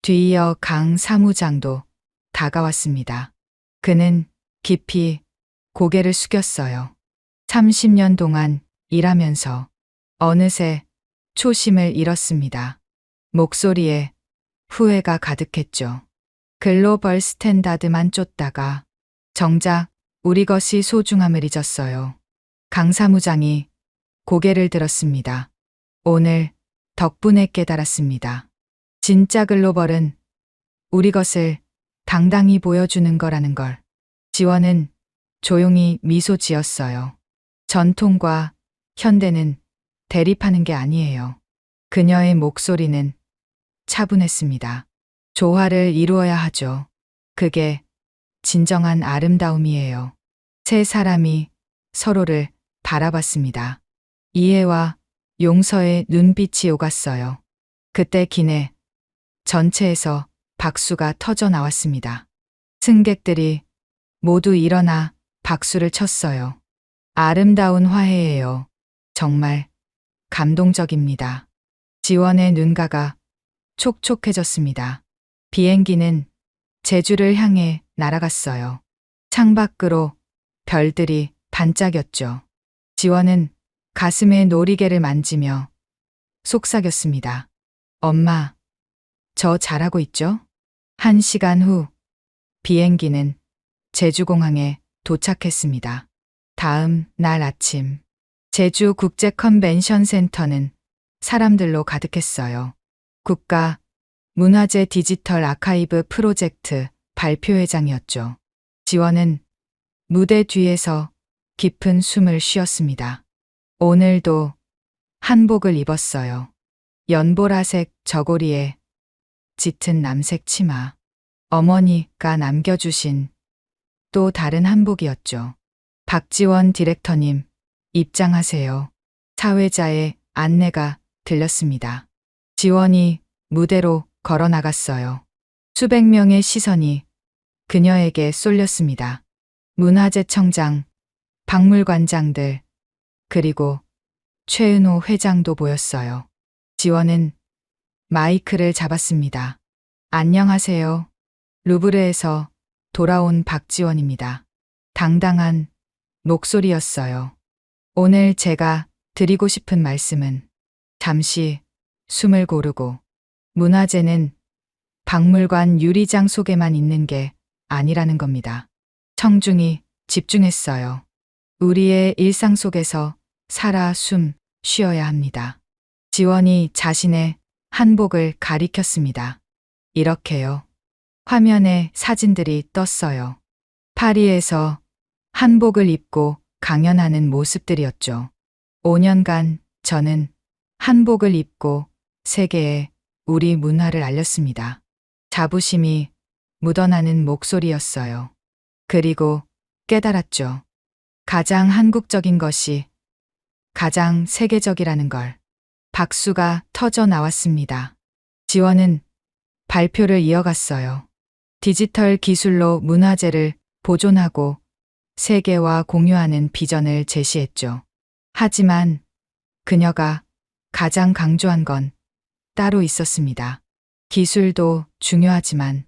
뒤이어 강 사무장도 다가왔습니다. 그는 깊이 고개를 숙였어요. 30년 동안 일하면서 어느새 초심을 잃었습니다. 목소리에 후회가 가득했죠. 글로벌 스탠다드만 쫓다가 정작 우리 것이 소중함을 잊었어요. 강 사무장이 고개를 들었습니다. 오늘 덕분에 깨달았습니다. 진짜 글로벌은 우리 것을 당당히 보여주는 거라는 걸. 지원은 조용히 미소 지었어요. 전통과 현대는 대립하는 게 아니에요. 그녀의 목소리는 차분했습니다. 조화를 이루어야 하죠. 그게 진정한 아름다움이에요. 세 사람이 서로를 바라봤습니다. 이해와 용서의 눈빛이 오갔어요. 그때 기내 전체에서 박수가 터져 나왔습니다. 승객들이 모두 일어나 박수를 쳤어요. 아름다운 화해예요. 정말 감동적입니다. 지원의 눈가가 촉촉해졌습니다. 비행기는 제주를 향해 날아갔어요. 창밖으로 별들이 반짝였죠. 지원은 가슴에 놀이개를 만지며 속삭였습니다. 엄마, 저 잘하고 있죠? 1시간 후 비행기는 제주공항에 도착했습니다. 다음 날 아침 제주 국제 컨벤션 센터는 사람들로 가득했어요. 국가 문화재 디지털 아카이브 프로젝트 발표회장이었죠. 지원은 무대 뒤에서 깊은 숨을 쉬었습니다. 오늘도 한복을 입었어요. 연보라색 저고리에 짙은 남색 치마. 어머니가 남겨주신 또 다른 한복이었죠. 박지원 디렉터님, 입장하세요. 사회자의 안내가 들렸습니다. 지원이 무대로 걸어 나갔어요. 수백 명의 시선이 그녀에게 쏠렸습니다. 문화재청장, 박물관장들, 그리고 최은호 회장도 보였어요. 지원은 마이크를 잡았습니다. 안녕하세요. 루브르에서 돌아온 박지원입니다. 당당한 목소리였어요. 오늘 제가 드리고 싶은 말씀은 잠시 숨을 고르고 문화재는 박물관 유리장 속에만 있는 게 아니라는 겁니다. 청중이 집중했어요. 우리의 일상 속에서 살아 숨 쉬어야 합니다. 지원이 자신의 한복을 가리켰습니다. 이렇게요. 화면에 사진들이 떴어요. 파리에서 한복을 입고 강연하는 모습들이었죠. 5년간 저는 한복을 입고 세계에 우리 문화를 알렸습니다. 자부심이 묻어나는 목소리였어요. 그리고 깨달았죠. 가장 한국적인 것이 가장 세계적이라는 걸. 박수가 터져 나왔습니다. 지원은 발표를 이어갔어요. 디지털 기술로 문화재를 보존하고 세계와 공유하는 비전을 제시했죠. 하지만 그녀가 가장 강조한 건 따로 있었습니다. 기술도 중요하지만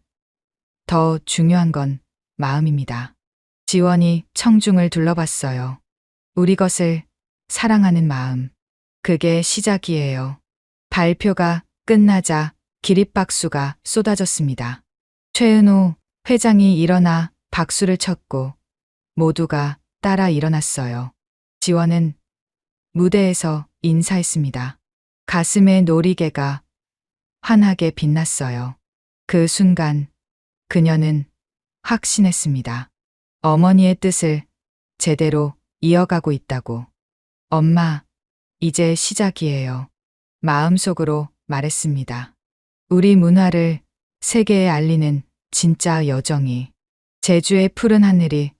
더 중요한 건 마음입니다. 지원이 청중을 둘러봤어요. 우리 것을 사랑하는 마음. 그게 시작이에요. 발표가 끝나자 기립박수가 쏟아졌습니다. 최은호 회장이 일어나 박수를 쳤고 모두가 따라 일어났어요. 지원은 무대에서 인사했습니다. 가슴의 놀이개가 환하게 빛났어요. 그 순간 그녀는 확신했습니다. 어머니의 뜻을 제대로 이어가고 있다고. 엄마, 이제 시작이에요. 마음속으로 말했습니다. 우리 문화를 세계에 알리는 진짜 여정이 제주의 푸른 하늘이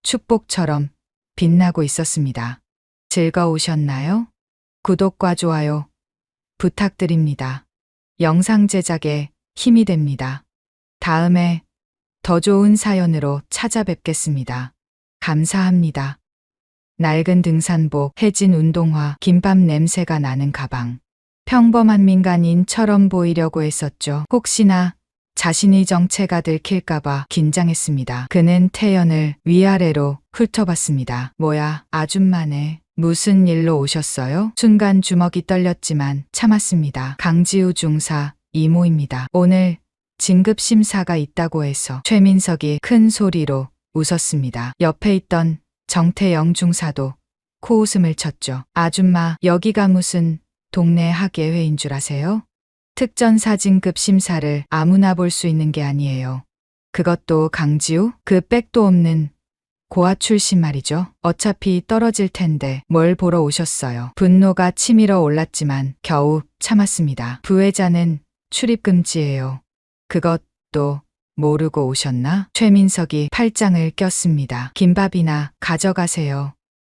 축복처럼 빛나고 있었습니다. 즐거우셨나요? 구독과 좋아요 부탁드립니다. 영상 제작에 힘이 됩니다. 다음에 더 좋은 사연으로 찾아뵙겠습니다. 감사합니다. 낡은 등산복, 해진 운동화, 김밥 냄새가 나는 가방. 평범한 민간인처럼 보이려고 했었죠. 혹시나 자신이 정체가 들킬까봐 긴장했습니다. 그는 태연을 위아래로 훑어봤습니다. 뭐야, 아줌마네. 무슨 일로 오셨어요? 순간 주먹이 떨렸지만 참았습니다. 강지우 중사 이모입니다. 오늘 진급 심사가 있다고 해서. 최민석이 큰 소리로 웃었습니다. 옆에 있던 정태영 중사도 코웃음을 쳤죠. 아줌마, 여기가 무슨 동네 학예회인 줄 아세요? 특전사진급 심사를 아무나 볼 수 있는 게 아니에요. 그것도 강지우? 그 백도 없는 고아 출신 말이죠. 어차피 떨어질 텐데 뭘 보러 오셨어요. 분노가 치밀어 올랐지만 겨우 참았습니다. 부회장은 출입 금지예요. 그것도 모르고 오셨나? 최민석이 팔짱을 꼈습니다. 김밥이나 가져가세요.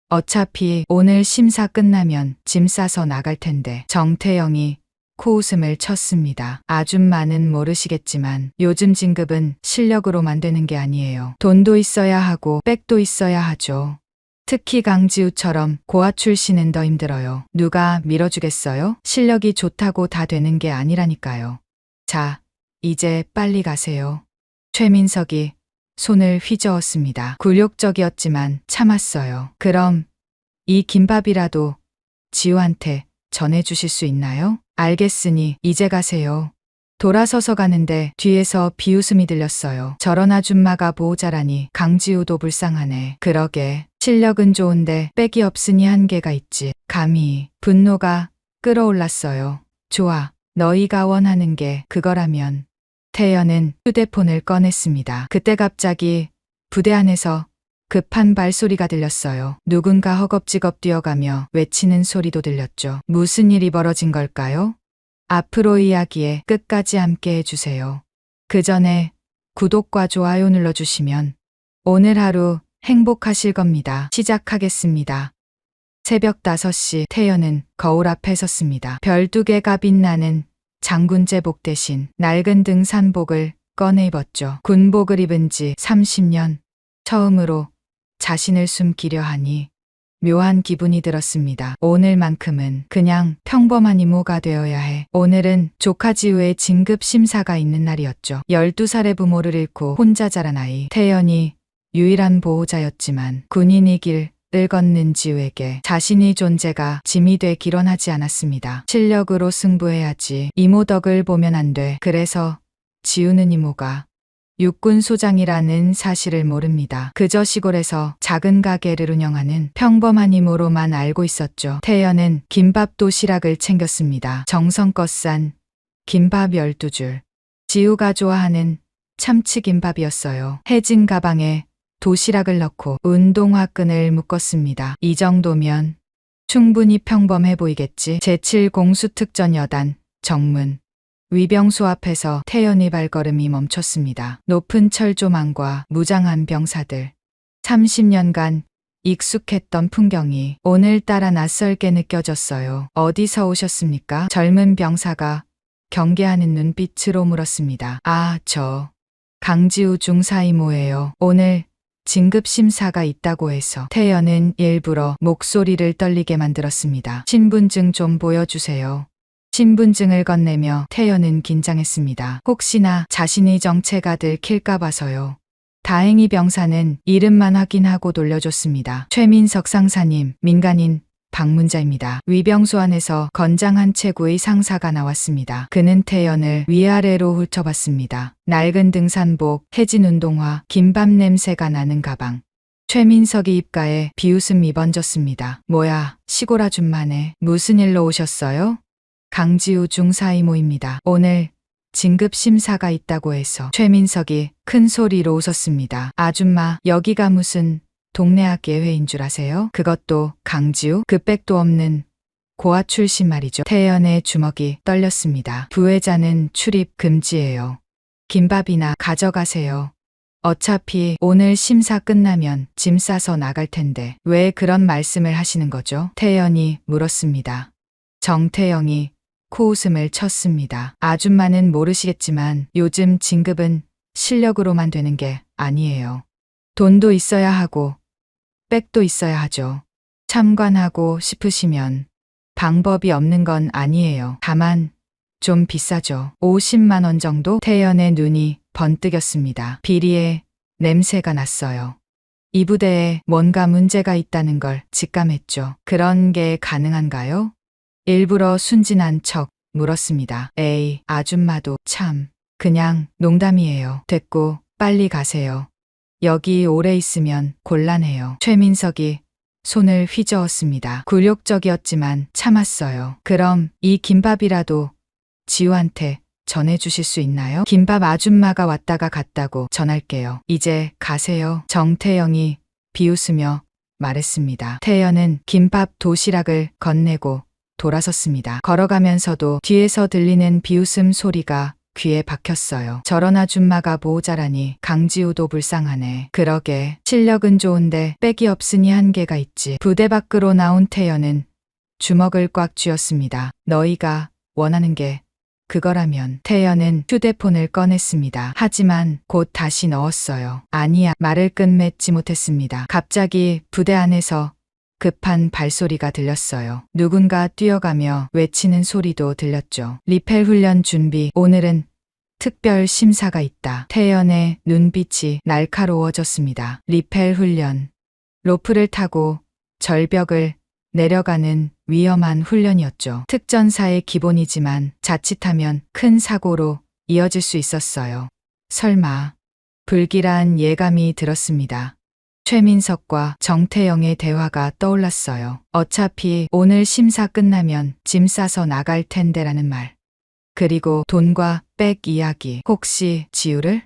어차피 오늘 심사 끝나면 짐 싸서 나갈 텐데. 정태영이 코웃음을 쳤습니다. 아줌마는 모르시겠지만 요즘 진급은 실력으로만 되는 게 아니에요. 돈도 있어야 하고 백도 있어야 하죠. 특히 강지우처럼 고아 출신은 더 힘들어요. 누가 밀어주겠어요? 실력이 좋다고 다 되는 게 아니라니까요. 자, 이제 빨리 가세요. 최민석이 손을 휘저었습니다. 굴욕적이었지만 참았어요. 그럼 이 김밥이라도 지우한테 전해주실 수 있나요? 알겠으니 이제 가세요. 돌아서서 가는데 뒤에서 비웃음이 들렸어요. 저런 아줌마가 보호자라니. 강지우도 불쌍하네. 그러게. 실력은 좋은데 백이 없으니 한계가 있지. 감히. 분노가 끌어올랐어요. 좋아. 너희가 원하는 게 그거라면. 태연은 휴대폰을 꺼냈습니다. 그때 갑자기 부대 안에서 급한 발소리가 들렸어요. 누군가 허겁지겁 뛰어가며 외치는 소리도 들렸죠. 무슨 일이 벌어진 걸까요? 앞으로 이야기에 끝까지 함께 해주세요. 그 전에 구독과 좋아요 눌러주시면 오늘 하루 행복하실 겁니다. 시작하겠습니다. 새벽 5시 태연은 거울 앞에 섰습니다. 별 2개가 빛나는 장군제복 대신 낡은 등산복을 꺼내 입었죠. 군복을 입은 지 30년. 처음으로 자신을 숨기려 하니 묘한 기분이 들었습니다. 오늘만큼은 그냥 평범한 이모가 되어야 해. 오늘은 조카 지우의 진급 심사가 있는 날이었죠. 12살의 부모를 잃고 혼자 자란 아이. 태연이 유일한 보호자였지만 군인이 길을 걷는 지우에게 자신의 존재가 짐이 되길 원하지 않았습니다. 실력으로 승부해야지. 이모 덕을 보면 안 돼. 그래서 지우는 이모가 육군 소장이라는 사실을 모릅니다. 그저 시골에서 작은 가게를 운영하는 평범한 이모로만 알고 있었죠. 태연은 김밥 도시락을 챙겼습니다. 정성껏 싼 김밥 12줄. 지우가 좋아하는 참치김밥이었어요. 해진 가방에 도시락을 넣고 운동화 끈을 묶었습니다. 이 정도면 충분히 평범해 보이겠지. 제7공수특전 여단 정문. 위병소 앞에서 태연의 발걸음이 멈췄습니다. 높은 철조망과 무장한 병사들. 30년간 익숙했던 풍경이 오늘따라 낯설게 느껴졌어요. 어디서 오셨습니까? 젊은 병사가 경계하는 눈빛으로 물었습니다. 아, 저 강지우 중사 이모예요. 오늘 진급 심사가 있다고 해서. 태연은 일부러 목소리를 떨리게 만들었습니다. 신분증 좀 보여주세요. 신분증을 건네며 태연은 긴장했습니다. 혹시나 자신의 정체가 들킬까 봐서요. 다행히 병사는 이름만 확인하고 돌려줬습니다. 최민석 상사님, 민간인 방문자입니다. 위병소 안에서 건장한 체구의 상사가 나왔습니다. 그는 태연을 위아래로 훑어봤습니다. 낡은 등산복, 해진 운동화, 김밥 냄새가 나는 가방. 최민석이 입가에 비웃음이 번졌습니다. 뭐야, 시골 아줌마네. 무슨 일로 오셨어요? 강지우 중사 이모입니다. 오늘 진급 심사가 있다고 해서. 최민석이 큰 소리로 웃었습니다. 아줌마, 여기가 무슨 동네 학예회인 줄 아세요? 그것도 강지우? 그 백도 없는 고아 출신 말이죠. 태연의 주먹이 떨렸습니다. 부회장은 출입 금지예요. 김밥이나 가져가세요. 어차피 오늘 심사 끝나면 짐 싸서 나갈 텐데 왜 그런 말씀을 하시는 거죠? 태연이 물었습니다. 정태영이 코웃음을 쳤습니다. 아줌마는 모르시겠지만 요즘 진급은 실력으로만 되는 게 아니에요. 돈도 있어야 하고 백도 있어야 하죠. 참관하고 싶으시면 방법이 없는 건 아니에요. 다만 좀 비싸죠. 50만 원 정도? 태연의 눈이 번뜩였습니다. 비리의 냄새가 났어요. 이 부대에 뭔가 문제가 있다는 걸 직감했죠. 그런 게 가능한가요? 일부러 순진한 척 물었습니다. 에이, 아줌마도 참. 그냥 농담이에요. 됐고 빨리 가세요. 여기 오래 있으면 곤란해요. 최민석이 손을 휘저었습니다. 굴욕적이었지만 참았어요. 그럼 이 김밥이라도 지우한테 전해주실 수 있나요? 김밥 아줌마가 왔다가 갔다고 전할게요. 이제 가세요. 정태영이 비웃으며 말했습니다. 태연은 김밥 도시락을 건네고 돌아섰습니다. 걸어가면서도 뒤에서 들리는 비웃음 소리가 귀에 박혔어요. 저런 아줌마가 보호자라니 강지우도 불쌍하네. 그러게 실력은 좋은데 백이 없으니 한계가 있지. 부대 밖으로 나온 태연은 주먹을 꽉 쥐었습니다. 너희가 원하는 게 그거라면. 태연은 휴대폰을 꺼냈습니다. 하지만 곧 다시 넣었어요. 아니야. 말을 끝맺지 못했습니다. 갑자기 부대 안에서 급한 발소리가 들렸어요. 누군가 뛰어가며 외치는 소리도 들렸죠. 리펠 훈련 준비. 오늘은 특별 심사가 있다. 태연의 눈빛이 날카로워졌습니다. 리펠 훈련. 로프를 타고 절벽을 내려가는 위험한 훈련이었죠. 특전사의 기본이지만 자칫하면 큰 사고로 이어질 수 있었어요. 설마. 불길한 예감이 들었습니다. 최민석과 정태영의 대화가 떠올랐어요. 어차피 오늘 심사 끝나면 짐 싸서 나갈 텐데라는 말. 그리고 돈과 백 이야기. 혹시 지우를?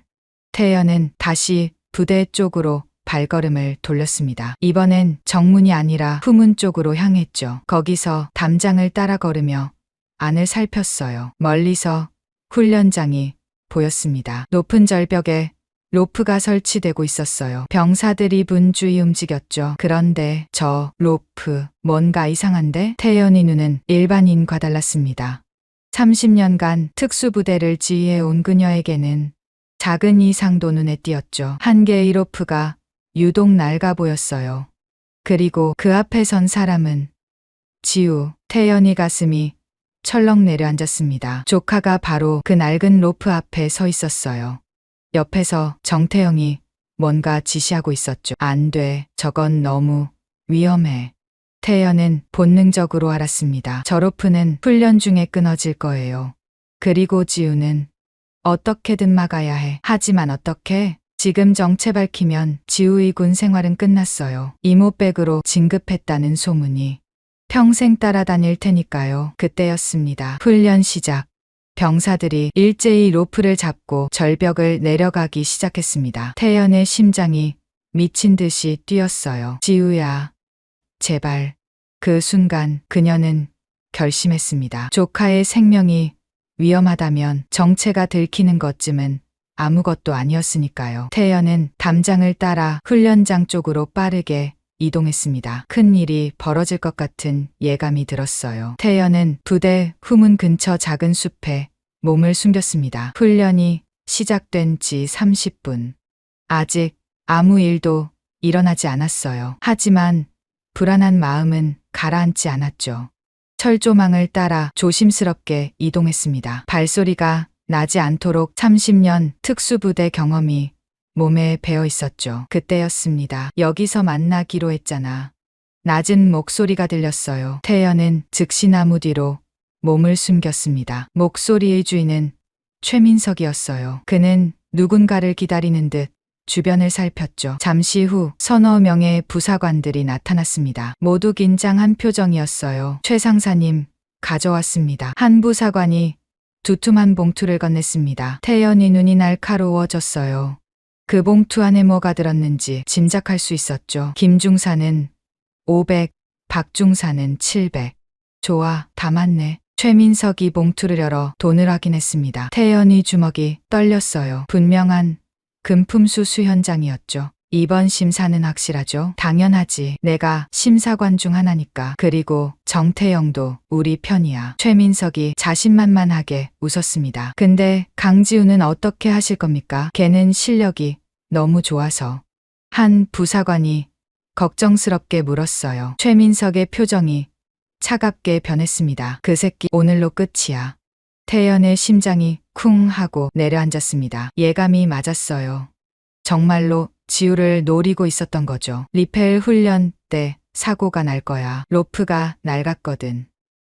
태연은 다시 부대 쪽으로 발걸음을 돌렸습니다. 이번엔 정문이 아니라 후문 쪽으로 향했죠. 거기서 담장을 따라 걸으며 안을 살폈어요. 멀리서 훈련장이 보였습니다. 높은 절벽에 로프가 설치되고 있었어요. 병사들이 분주히 움직였죠. 그런데 저 로프 뭔가 이상한데? 태연의 눈은 일반인과 달랐습니다. 30년간 특수부대를 지휘해온 그녀에게는 작은 이상도 눈에 띄었죠. 한 개의 로프가 유독 낡아 보였어요. 그리고 그 앞에 선 사람은 지우. 태연의 가슴이 철렁 내려앉았습니다. 조카가 바로 그 낡은 로프 앞에 서 있었어요. 옆에서 정태영이 뭔가 지시하고 있었죠. 안 돼. 저건 너무 위험해. 태연은 본능적으로 알았습니다. 저 로프는 훈련 중에 끊어질 거예요. 그리고 지우는 어떻게든 막아야 해. 하지만 어떻게? 지금 정체 밝히면 지우의 군 생활은 끝났어요. 이모백으로 진급했다는 소문이 평생 따라다닐 테니까요. 그때였습니다. 훈련 시작. 병사들이 일제히 로프를 잡고 절벽을 내려가기 시작했습니다. 태연의 심장이 미친 듯이 뛰었어요. 지우야, 제발. 그 순간 그녀는 결심했습니다. 조카의 생명이 위험하다면 정체가 들키는 것쯤은 아무것도 아니었으니까요. 태연은 담장을 따라 훈련장 쪽으로 빠르게 이동했습니다. 큰 일이 벌어질 것 같은 예감이 들었어요. 태연은 부대 후문 근처 작은 숲에 몸을 숨겼습니다. 훈련이 시작된 지 30분. 아직 아무 일도 일어나지 않았어요. 하지만 불안한 마음은 가라앉지 않았죠. 철조망을 따라 조심스럽게 이동했습니다. 발소리가 나지 않도록 30년 특수부대 경험이 몸에 배어 있었죠. 그때였습니다. 여기서 만나기로 했잖아. 낮은 목소리가 들렸어요. 태연은 즉시 나무 뒤로 몸을 숨겼습니다. 목소리의 주인은 최민석이었어요. 그는 누군가를 기다리는 듯 주변을 살폈죠. 잠시 후 서너 명의 부사관들이 나타났습니다. 모두 긴장한 표정이었어요. 최 상사님, 가져왔습니다. 한 부사관이 두툼한 봉투를 건넸습니다. 태연이 눈이 날카로워졌어요. 그 봉투 안에 뭐가 들었는지 짐작할 수 있었죠. 김중사는 500, 박중사는 700. 좋아, 다 맞네. 최민석이 봉투를 열어 돈을 확인했습니다. 태연이 주먹이 떨렸어요. 분명한 금품수수 현장이었죠. 이번 심사는 확실하죠? 당연하지. 내가 심사관 중 하나니까. 그리고 정태영도 우리 편이야. 최민석이 자신만만하게 웃었습니다. 근데 강지우는 어떻게 하실 겁니까? 걔는 실력이 너무 좋아서. 한 부사관이 걱정스럽게 물었어요. 최민석의 표정이 차갑게 변했습니다. 그 새끼 오늘로 끝이야. 태연의 심장이 쿵 하고 내려앉았습니다. 예감이 맞았어요. 정말로 지우를 노리고 있었던 거죠. 리펠 훈련 때 사고가 날 거야. 로프가 낡았거든.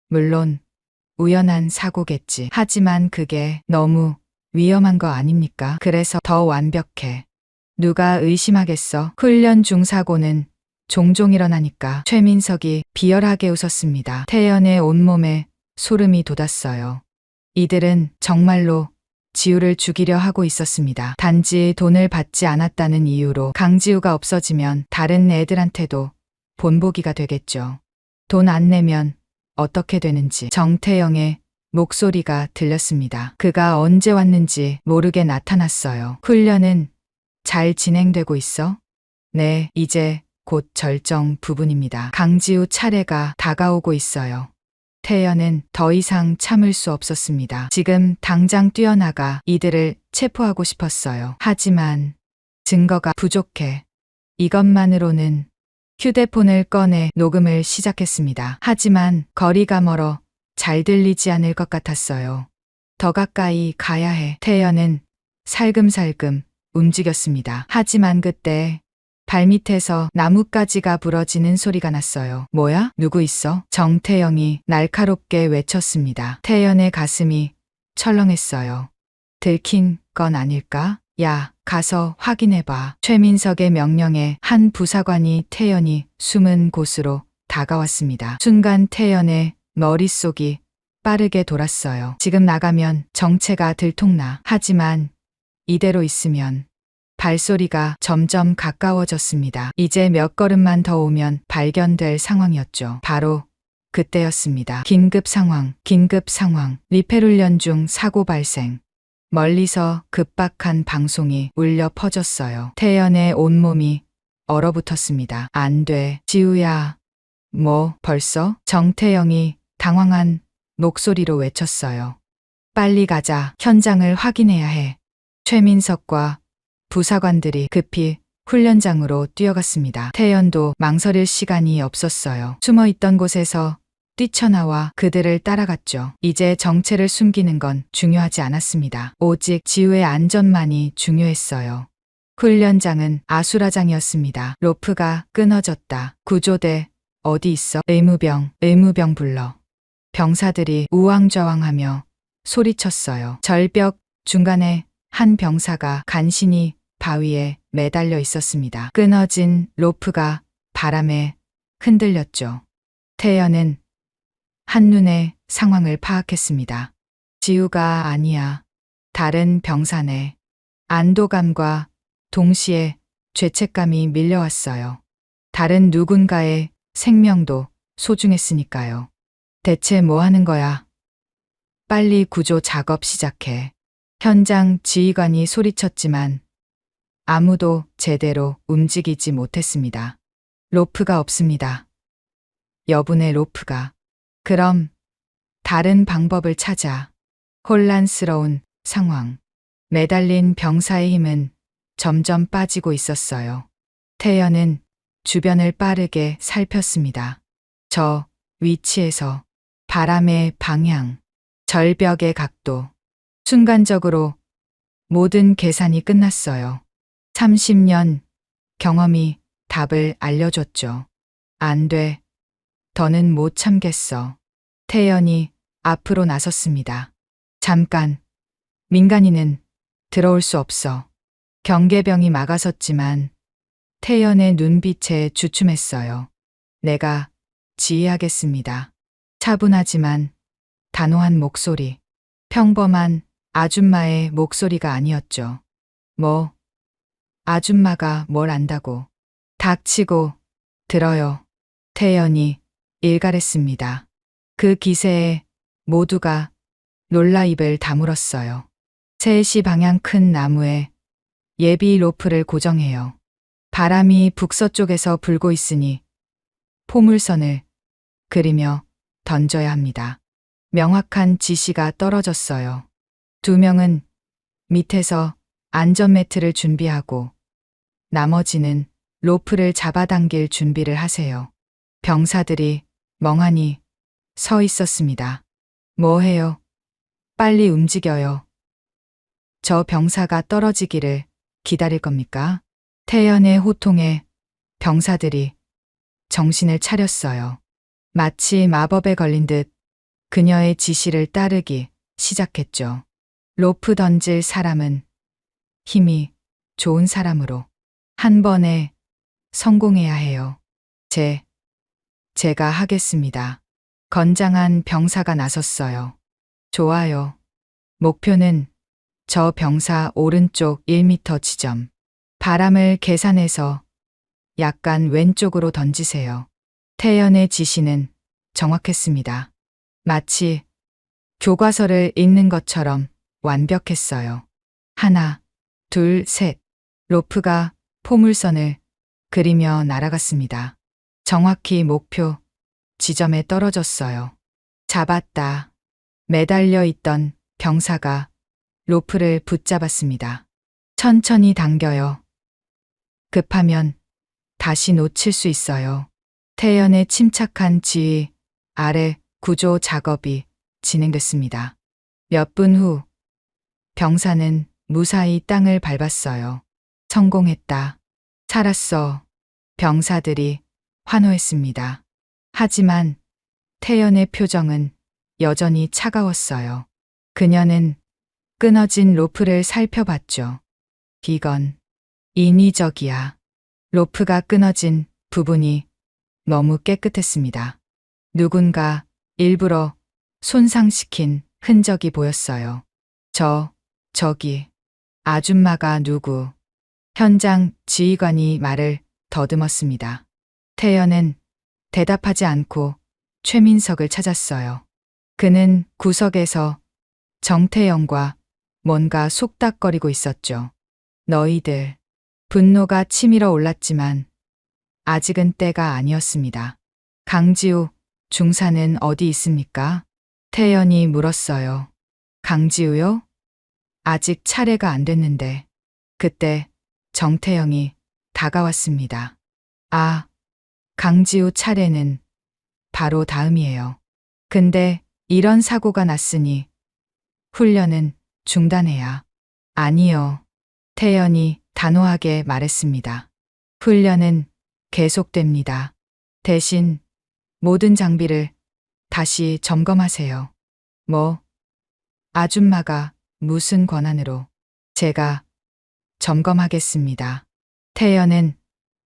물론 우연한 사고겠지. 하지만 그게 너무 위험한 거 아닙니까? 그래서 더 완벽해. 누가 의심하겠어? 훈련 중 사고는 종종 일어나니까. 최민석이 비열하게 웃었습니다. 태연의 온몸에 소름이 돋았어요. 이들은 정말로 지우를 죽이려 하고 있었습니다. 단지 돈을 받지 않았다는 이유로. 강지우가 없어지면 다른 애들한테도 본보기가 되겠죠. 돈 안 내면 어떻게 되는지. 정태영의 목소리가 들렸습니다. 그가 언제 왔는지 모르게 나타났어요. 훈련은 잘 진행되고 있어? 네, 이제 곧 절정 부분입니다. 강지우 차례가 다가오고 있어요. 태연은 더 이상 참을 수 없었습니다. 지금 당장 뛰어나가 이들을 체포하고 싶었어요. 하지만 증거가 부족해. 이것만으로는. 휴대폰을 꺼내 녹음을 시작했습니다. 하지만 거리가 멀어 잘 들리지 않을 것 같았어요. 더 가까이 가야 해. 태연은 살금살금 움직였습니다. 하지만 그때 발밑에서 나뭇가지가 부러지는 소리가 났어요. 뭐야? 누구 있어? 정태영이 날카롭게 외쳤습니다. 태연의 가슴이 철렁했어요. 들킨 건 아닐까? 야, 가서 확인해봐. 최민석의 명령에 한 부사관이 태연이 숨은 곳으로 다가왔습니다. 순간 태연의 머릿속이 빠르게 돌았어요. 지금 나가면 정체가 들통나. 하지만 이대로 있으면. 발소리가 점점 가까워졌습니다. 이제 몇 걸음만 더 오면 발견될 상황이었죠. 바로 그때였습니다. 긴급 상황. 리펠 훈련 중 사고 발생. 멀리서 급박한 방송이 울려 퍼졌어요. 태연의 온몸이 얼어붙었습니다. 안 돼. 지우야. 뭐, 벌써? 정태영이 당황한 목소리로 외쳤어요. 빨리 가자. 현장을 확인해야 해. 최민석과 부사관들이 급히 훈련장으로 뛰어갔습니다. 태연도 망설일 시간이 없었어요. 숨어있던 곳에서 뛰쳐나와 그들을 따라갔죠. 이제 정체를 숨기는 건 중요하지 않았습니다. 오직 지우의 안전만이 중요했어요. 훈련장은 아수라장이었습니다. 로프가 끊어졌다. 구조대 어디 있어? 의무병 불러. 병사들이 우왕좌왕하며 소리쳤어요. 절벽 중간에 한 병사가 간신히 바위에 매달려 있었습니다. 끊어진 로프가 바람에 흔들렸죠. 태연은 한눈에 상황을 파악했습니다. 지우가 아니야. 다른 병사네. 안도감과 동시에 죄책감이 밀려왔어요. 다른 누군가의 생명도 소중했으니까요. 대체 뭐 하는 거야? 빨리 구조 작업 시작해. 현장 지휘관이 소리쳤지만 아무도 제대로 움직이지 못했습니다. 로프가 없습니다. 여분의 로프가. 그럼 다른 방법을 찾아. 혼란스러운 상황. 매달린 병사의 힘은 점점 빠지고 있었어요. 태연은 주변을 빠르게 살폈습니다. 저 위치에서 바람의 방향, 절벽의 각도. 순간적으로 모든 계산이 끝났어요. 30년 경험이 답을 알려줬죠. 안 돼. 더는 못 참겠어. 태연이 앞으로 나섰습니다. 잠깐. 민간인은 들어올 수 없어. 경계병이 막아섰지만 태연의 눈빛에 주춤했어요. 내가 지휘하겠습니다. 차분하지만 단호한 목소리. 평범한 아줌마의 목소리가 아니었죠. 뭐, 아줌마가 뭘 안다고. 닥치고 들어요. 태연이 일갈했습니다. 그 기세에 모두가 놀라 입을 다물었어요. 3시 방향 큰 나무에 예비 로프를 고정해요. 바람이 북서쪽에서 불고 있으니 포물선을 그리며 던져야 합니다. 명확한 지시가 떨어졌어요. 두 명은 밑에서 안전매트를 준비하고 나머지는 로프를 잡아당길 준비를 하세요. 병사들이 멍하니 서 있었습니다. 뭐 해요? 빨리 움직여요. 저 병사가 떨어지기를 기다릴 겁니까? 태연의 호통에 병사들이 정신을 차렸어요. 마치 마법에 걸린 듯 그녀의 지시를 따르기 시작했죠. 로프 던질 사람은 힘이 좋은 사람으로 한 번에 성공해야 해요. 제가 하겠습니다. 건장한 병사가 나섰어요. 좋아요. 목표는 저 병사 오른쪽 1m 지점. 바람을 계산해서 약간 왼쪽으로 던지세요. 태연의 지시는 정확했습니다. 마치 교과서를 읽는 것처럼 완벽했어요. 하나, 둘, 셋. 로프가 포물선을 그리며 날아갔습니다. 정확히 목표 지점에 떨어졌어요. 잡았다. 매달려 있던 병사가 로프를 붙잡았습니다. 천천히 당겨요. 급하면 다시 놓칠 수 있어요. 태연의 침착한 지휘 아래 구조 작업이 진행됐습니다. 몇 분 후 병사는 무사히 땅을 밟았어요. 성공했다. 살았어. 병사들이 환호했습니다. 하지만 태연의 표정은 여전히 차가웠어요. 그녀는 끊어진 로프를 살펴봤죠. 이건 인위적이야. 로프가 끊어진 부분이 너무 깨끗했습니다. 누군가 일부러 손상시킨 흔적이 보였어요. 저기, 아줌마가 누구? 현장 지휘관이 말을 더듬었습니다. 태연은 대답하지 않고 최민석을 찾았어요. 그는 구석에서 정태영과 뭔가 속닥거리고 있었죠. 너희들. 분노가 치밀어 올랐지만 아직은 때가 아니었습니다. 강지우 중사는 어디 있습니까? 태연이 물었어요. 강지우요? 아직 차례가 안 됐는데. 그때 정태영이 다가왔습니다. 아, 강지우 차례는 바로 다음이에요. 근데 이런 사고가 났으니 훈련은 중단해야. 아니요. 태연이 단호하게 말했습니다. 훈련은 계속됩니다. 대신 모든 장비를 다시 점검하세요. 뭐? 아줌마가 무슨 권한으로? 제가 점검하겠습니다. 태연은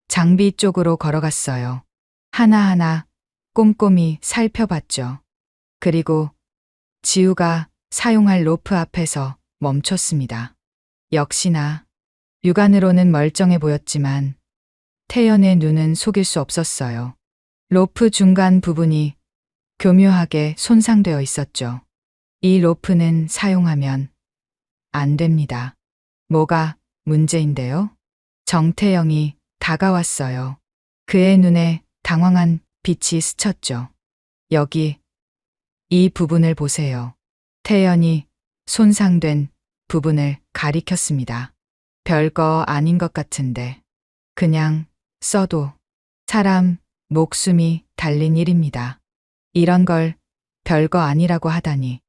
장비 쪽으로 걸어갔어요. 하나하나 꼼꼼히 살펴봤죠. 그리고 지우가 사용할 로프 앞에서 멈췄습니다. 역시나 육안으로는 멀쩡해 보였지만 태연의 눈은 속일 수 없었어요. 로프 중간 부분이 교묘하게 손상되어 있었죠. 이 로프는 사용하면 안 됩니다. 뭐가 문제인데요? 정태영이 다가왔어요. 그의 눈에 당황한 빛이 스쳤죠. 여기, 이 부분을 보세요. 태연이 손상된 부분을 가리켰습니다. 별거 아닌 것 같은데 그냥 써도 사람 목숨이 달린 일입니다. 이런 걸 별거 아니라고 하다니.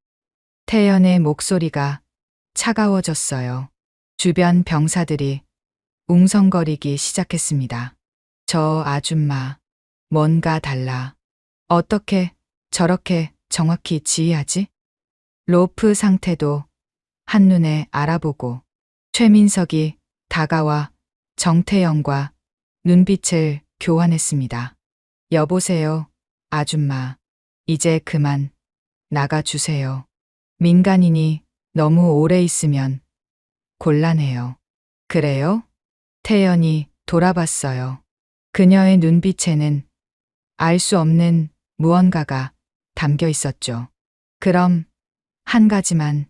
태연의 목소리가 차가워졌어요. 주변 병사들이 웅성거리기 시작했습니다. 저 아줌마, 뭔가 달라. 어떻게 저렇게 정확히 지휘하지? 로프 상태도 한눈에 알아보고 최민석이 다가와 정태영과 눈빛을 교환했습니다. 여보세요, 아줌마. 이제 그만 나가주세요. 민간인이 너무 오래 있으면 곤란해요. 그래요? 태연이 돌아봤어요. 그녀의 눈빛에는 알 수 없는 무언가가 담겨 있었죠. 그럼 한 가지만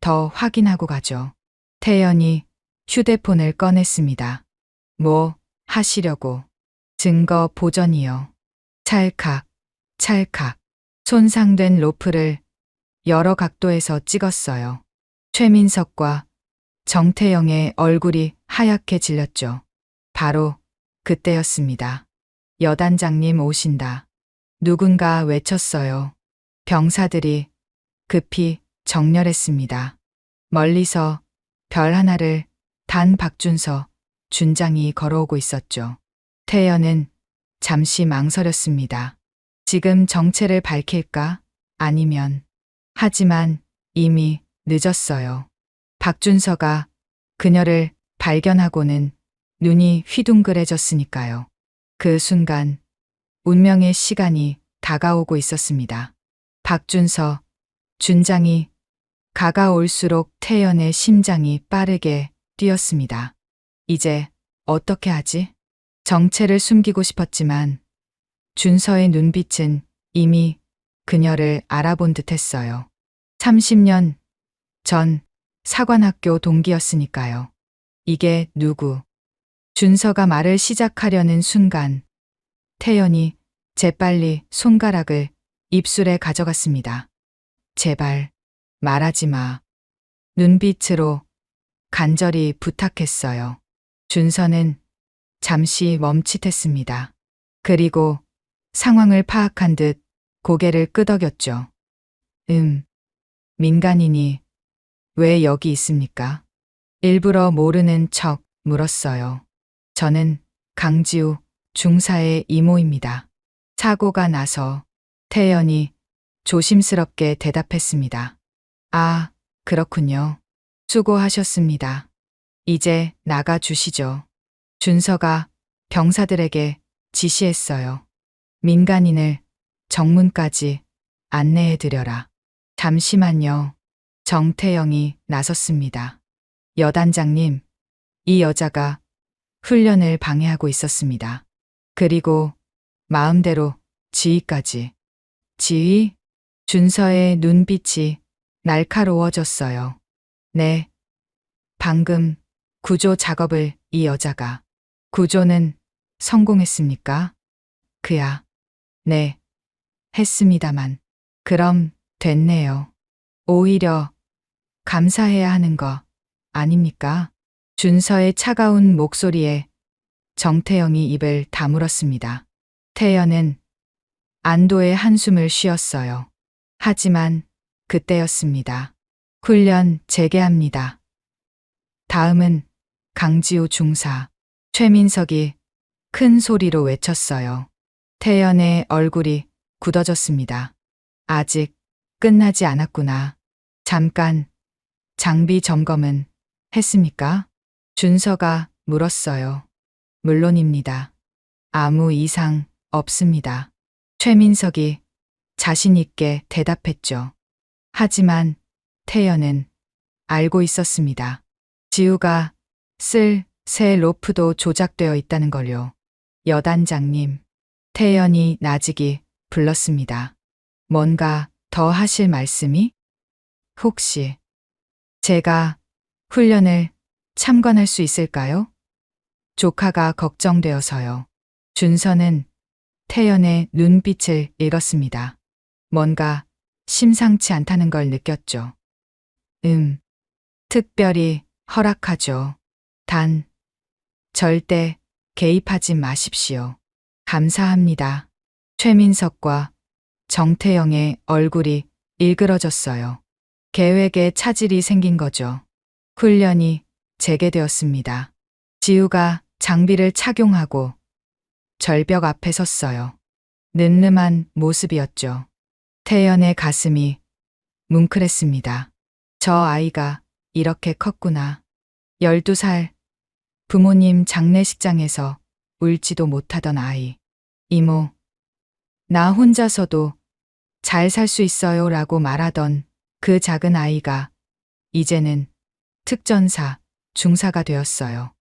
더 확인하고 가죠. 태연이 휴대폰을 꺼냈습니다. 뭐, 하시려고. 증거 보전이요. 찰칵, 찰칵. 손상된 로프를 여러 각도에서 찍었어요. 최민석과 정태영의 얼굴이 하얗게 질렸죠. 바로 그때였습니다. 여단장님 오신다. 누군가 외쳤어요. 병사들이 급히 정렬했습니다. 멀리서 별 하나를 단 박준서 준장이 걸어오고 있었죠. 태연은 잠시 망설였습니다. 지금 정체를 밝힐까? 아니면. 하지만 이미 늦었어요. 박준서가 그녀를 발견하고는 눈이 휘둥그레졌으니까요. 그 순간 운명의 시간이 다가오고 있었습니다. 박준서 준장이 가까울수록 태연의 심장이 빠르게 뛰었습니다. 이제 어떻게 하지? 정체를 숨기고 싶었지만 준서의 눈빛은 이미 그녀를 알아본 듯했어요. 30년 전 사관학교 동기였으니까요. 이게 누구? 준서가 말을 시작하려는 순간 태연이 재빨리 손가락을 입술에 가져갔습니다. 제발 말하지 마. 눈빛으로 간절히 부탁했어요. 준서는 잠시 멈칫했습니다. 그리고 상황을 파악한 듯 고개를 끄덕였죠. 민간인이 왜 여기 있습니까? 일부러 모르는 척 물었어요. 저는 강지우 중사의 이모입니다. 사고가 나서 태연이 조심스럽게 대답했습니다. 아, 그렇군요. 수고하셨습니다. 이제 나가 주시죠. 준서가 병사들에게 지시했어요. 민간인을 정문까지 안내해 드려라. 잠시만요. 정태영이 나섰습니다. 여단장님, 이 여자가 훈련을 방해하고 있었습니다. 그리고 마음대로 지휘까지. 지휘? 준서의 눈빛이 날카로워졌어요. 네. 방금 구조 작업을 이 여자가. 구조는 성공했습니까? 그야. 네. 했습니다만. 그럼 됐네요. 오히려 감사해야 하는 거 아닙니까? 준서의 차가운 목소리에 정태영이 입을 다물었습니다. 태연은 안도의 한숨을 쉬었어요. 하지만 그때였습니다. 훈련 재개합니다. 다음은 강지우 중사. 최민석이 큰 소리로 외쳤어요. 태연의 얼굴이 굳어졌습니다. 아직 끝나지 않았구나. 잠깐 장비 점검은 했습니까? 준서가 물었어요. 물론입니다. 아무 이상 없습니다. 최민석이 자신 있게 대답했죠. 하지만 태연은 알고 있었습니다. 지우가 쓸 새 로프도 조작되어 있다는 걸요. 여단장님, 태연이 나직이 불렀습니다. 뭔가 더 하실 말씀이? 혹시 제가 훈련을 참관할 수 있을까요? 조카가 걱정되어서요. 준서는 태연의 눈빛을 읽었습니다. 뭔가 심상치 않다는 걸 느꼈죠. 특별히 허락하죠. 단, 절대 개입하지 마십시오. 감사합니다. 최민석과 정태영의 얼굴이 일그러졌어요. 계획에 차질이 생긴 거죠. 훈련이 재개되었습니다. 지우가 장비를 착용하고 절벽 앞에 섰어요. 늠름한 모습이었죠. 태연의 가슴이 뭉클했습니다. 저 아이가 이렇게 컸구나. 12살 부모님 장례식장에서 울지도 못하던 아이. 이모, 나 혼자서도 잘 살 수 있어요 라고 말하던 그 작은 아이가 이제는 특전사 중사가 되었어요.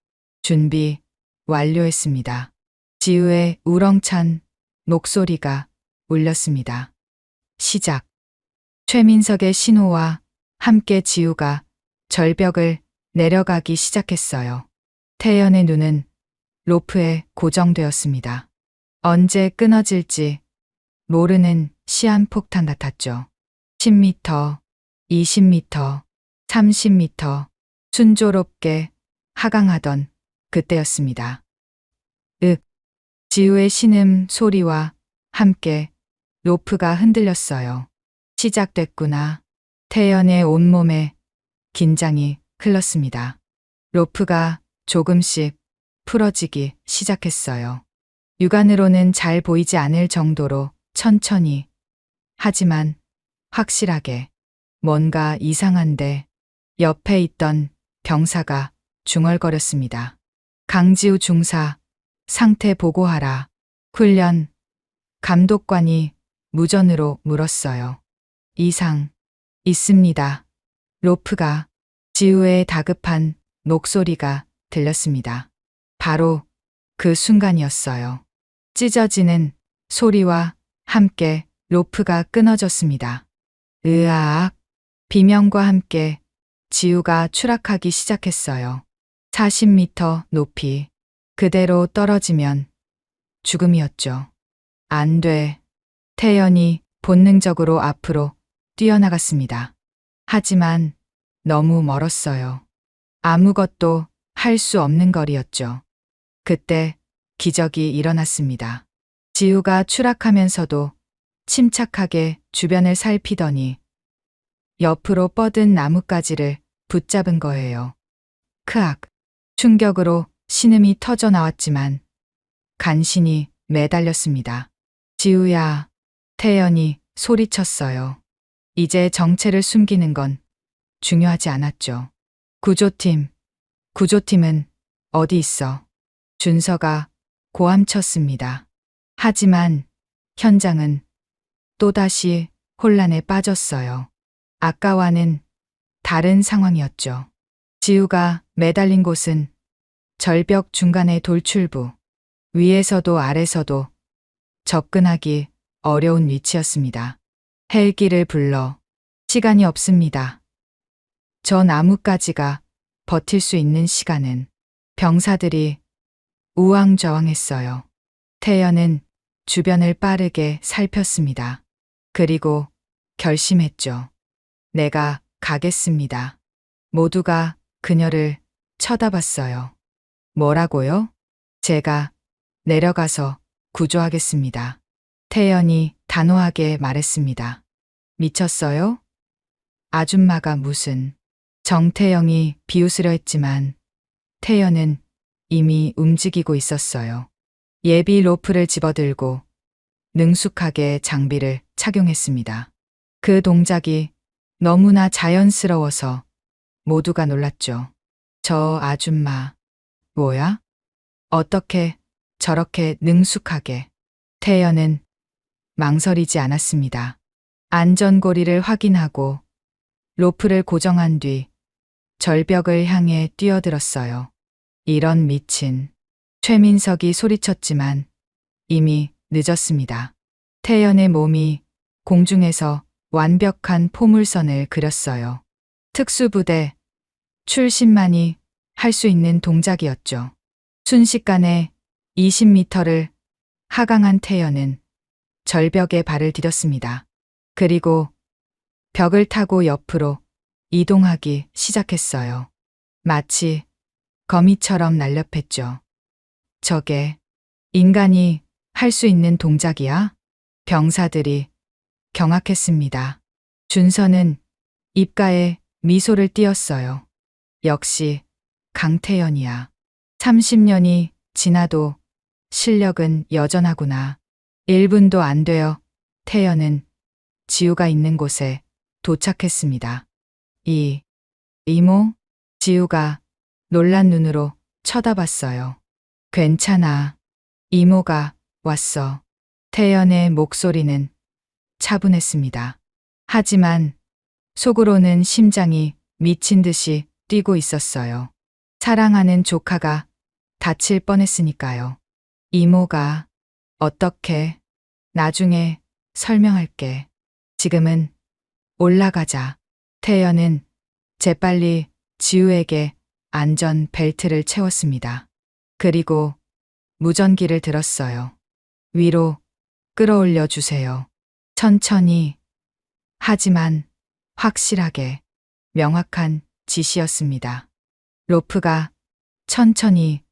준비 완료했습니다. 지우의 우렁찬 목소리가 울렸습니다. 시작. 최민석의 신호와 함께 지우가 절벽을 내려가기 시작했어요. 태연의 눈은 로프에 고정되었습니다. 언제 끊어질지 모르는 시한폭탄 같았죠. 10m, 20m, 30m 순조롭게 하강하던 그때였습니다. 지우의 신음 소리와 함께 로프가 흔들렸어요. 시작됐구나. 태연의 온몸에 긴장이 흘렀습니다. 로프가 조금씩 풀어지기 시작했어요. 육안으로는 잘 보이지 않을 정도로 천천히, 하지만 확실하게. 뭔가 이상한데 옆에 있던 병사가 중얼거렸습니다. 강지우 중사, 상태 보고하라. 훈련 감독관이 무전으로 물었어요. 이상 있습니다. 로프가 지우의 다급한 목소리가 들렸습니다. 바로 그 순간이었어요. 찢어지는 소리와 함께 로프가 끊어졌습니다. 으아악. 비명과 함께 지우가 추락하기 시작했어요. 40m 높이. 그대로 떨어지면 죽음이었죠. 안 돼. 태연이 본능적으로 앞으로 뛰어나갔습니다. 하지만 너무 멀었어요. 아무것도 할 수 없는 거리였죠. 그때 기적이 일어났습니다. 지우가 추락하면서도 침착하게 주변을 살피더니 옆으로 뻗은 나뭇가지를 붙잡은 거예요. 크악. 충격으로 신음이 터져 나왔지만 간신히 매달렸습니다. 지우야. 태연이 소리쳤어요. 이제 정체를 숨기는 건 중요하지 않았죠. 구조팀은 어디 있어? 준서가 고함쳤습니다. 하지만 현장은 또다시 혼란에 빠졌어요. 아까와는 다른 상황이었죠. 지우가 매달린 곳은 절벽 중간의 돌출부, 위에서도 아래서도 접근하기 어려운 위치였습니다. 헬기를 불러. 시간이 없습니다. 저 나뭇가지가 버틸 수 있는 시간은. 병사들이 우왕좌왕했어요. 태연은 주변을 빠르게 살폈습니다. 그리고 결심했죠. 내가 가겠습니다. 모두가 그녀를 쳐다봤어요. 뭐라고요? 제가 내려가서 구조하겠습니다. 태연이 단호하게 말했습니다. 미쳤어요? 아줌마가 무슨. 정태영이 비웃으려 했지만 태연은 이미 움직이고 있었어요. 예비 로프를 집어들고 능숙하게 장비를 착용했습니다. 그 동작이 너무나 자연스러워서 모두가 놀랐죠. 저 아줌마, 뭐야? 어떻게 저렇게 능숙하게. 태연은 망설이지 않았습니다. 안전고리를 확인하고 로프를 고정한 뒤 절벽을 향해 뛰어들었어요. 이런 미친. 최민석이 소리쳤지만 이미 늦었습니다. 태연의 몸이 공중에서 완벽한 포물선을 그렸어요. 특수부대 출신만이 할 수 있는 동작이었죠. 순식간에 20m를 하강한 태연은 절벽에 발을 디뎠습니다. 그리고 벽을 타고 옆으로 이동하기 시작했어요. 마치 거미처럼 날렵했죠. 저게 인간이 할 수 있는 동작이야? 병사들이 경악했습니다. 준서는 입가에 미소를 띄었어요. 역시 강태연이야. 30년이 지나도 실력은 여전하구나. 1분도 안 되어 태연은 지우가 있는 곳에 도착했습니다. 이모? 지우가 놀란 눈으로 쳐다봤어요. 괜찮아. 이모가 왔어. 태연의 목소리는 차분했습니다. 하지만 속으로는 심장이 미친 듯이 뛰고 있었어요. 사랑하는 조카가 다칠 뻔했으니까요. 이모가 어떻게? 나중에 설명할게. 지금은 올라가자. 태연은 재빨리 지우에게 안전 벨트를 채웠습니다. 그리고 무전기를 들었어요. 위로 끌어올려 주세요. 천천히, 하지만 확실하게, 명확한 지시였습니다. 로프가 천천히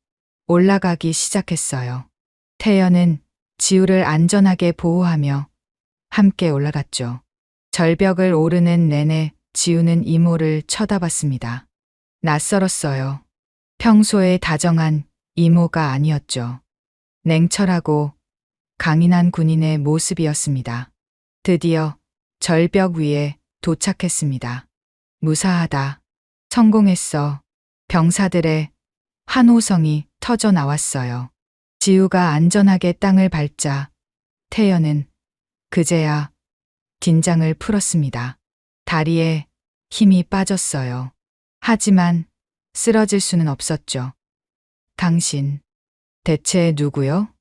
올라가기 시작했어요. 태연은 지우를 안전하게 보호하며 함께 올라갔죠. 절벽을 오르는 내내 지우는 이모를 쳐다봤습니다. 낯설었어요. 평소에 다정한 이모가 아니었죠. 냉철하고 강인한 군인의 모습이었습니다. 드디어 절벽 위에 도착했습니다. 무사하다. 성공했어. 병사들의 환호성이 터져 나왔어요. 지우가 안전하게 땅을 밟자 태연은 그제야 긴장을 풀었습니다. 다리에 힘이 빠졌어요. 하지만 쓰러질 수는 없었죠. 당신, 대체 누구요?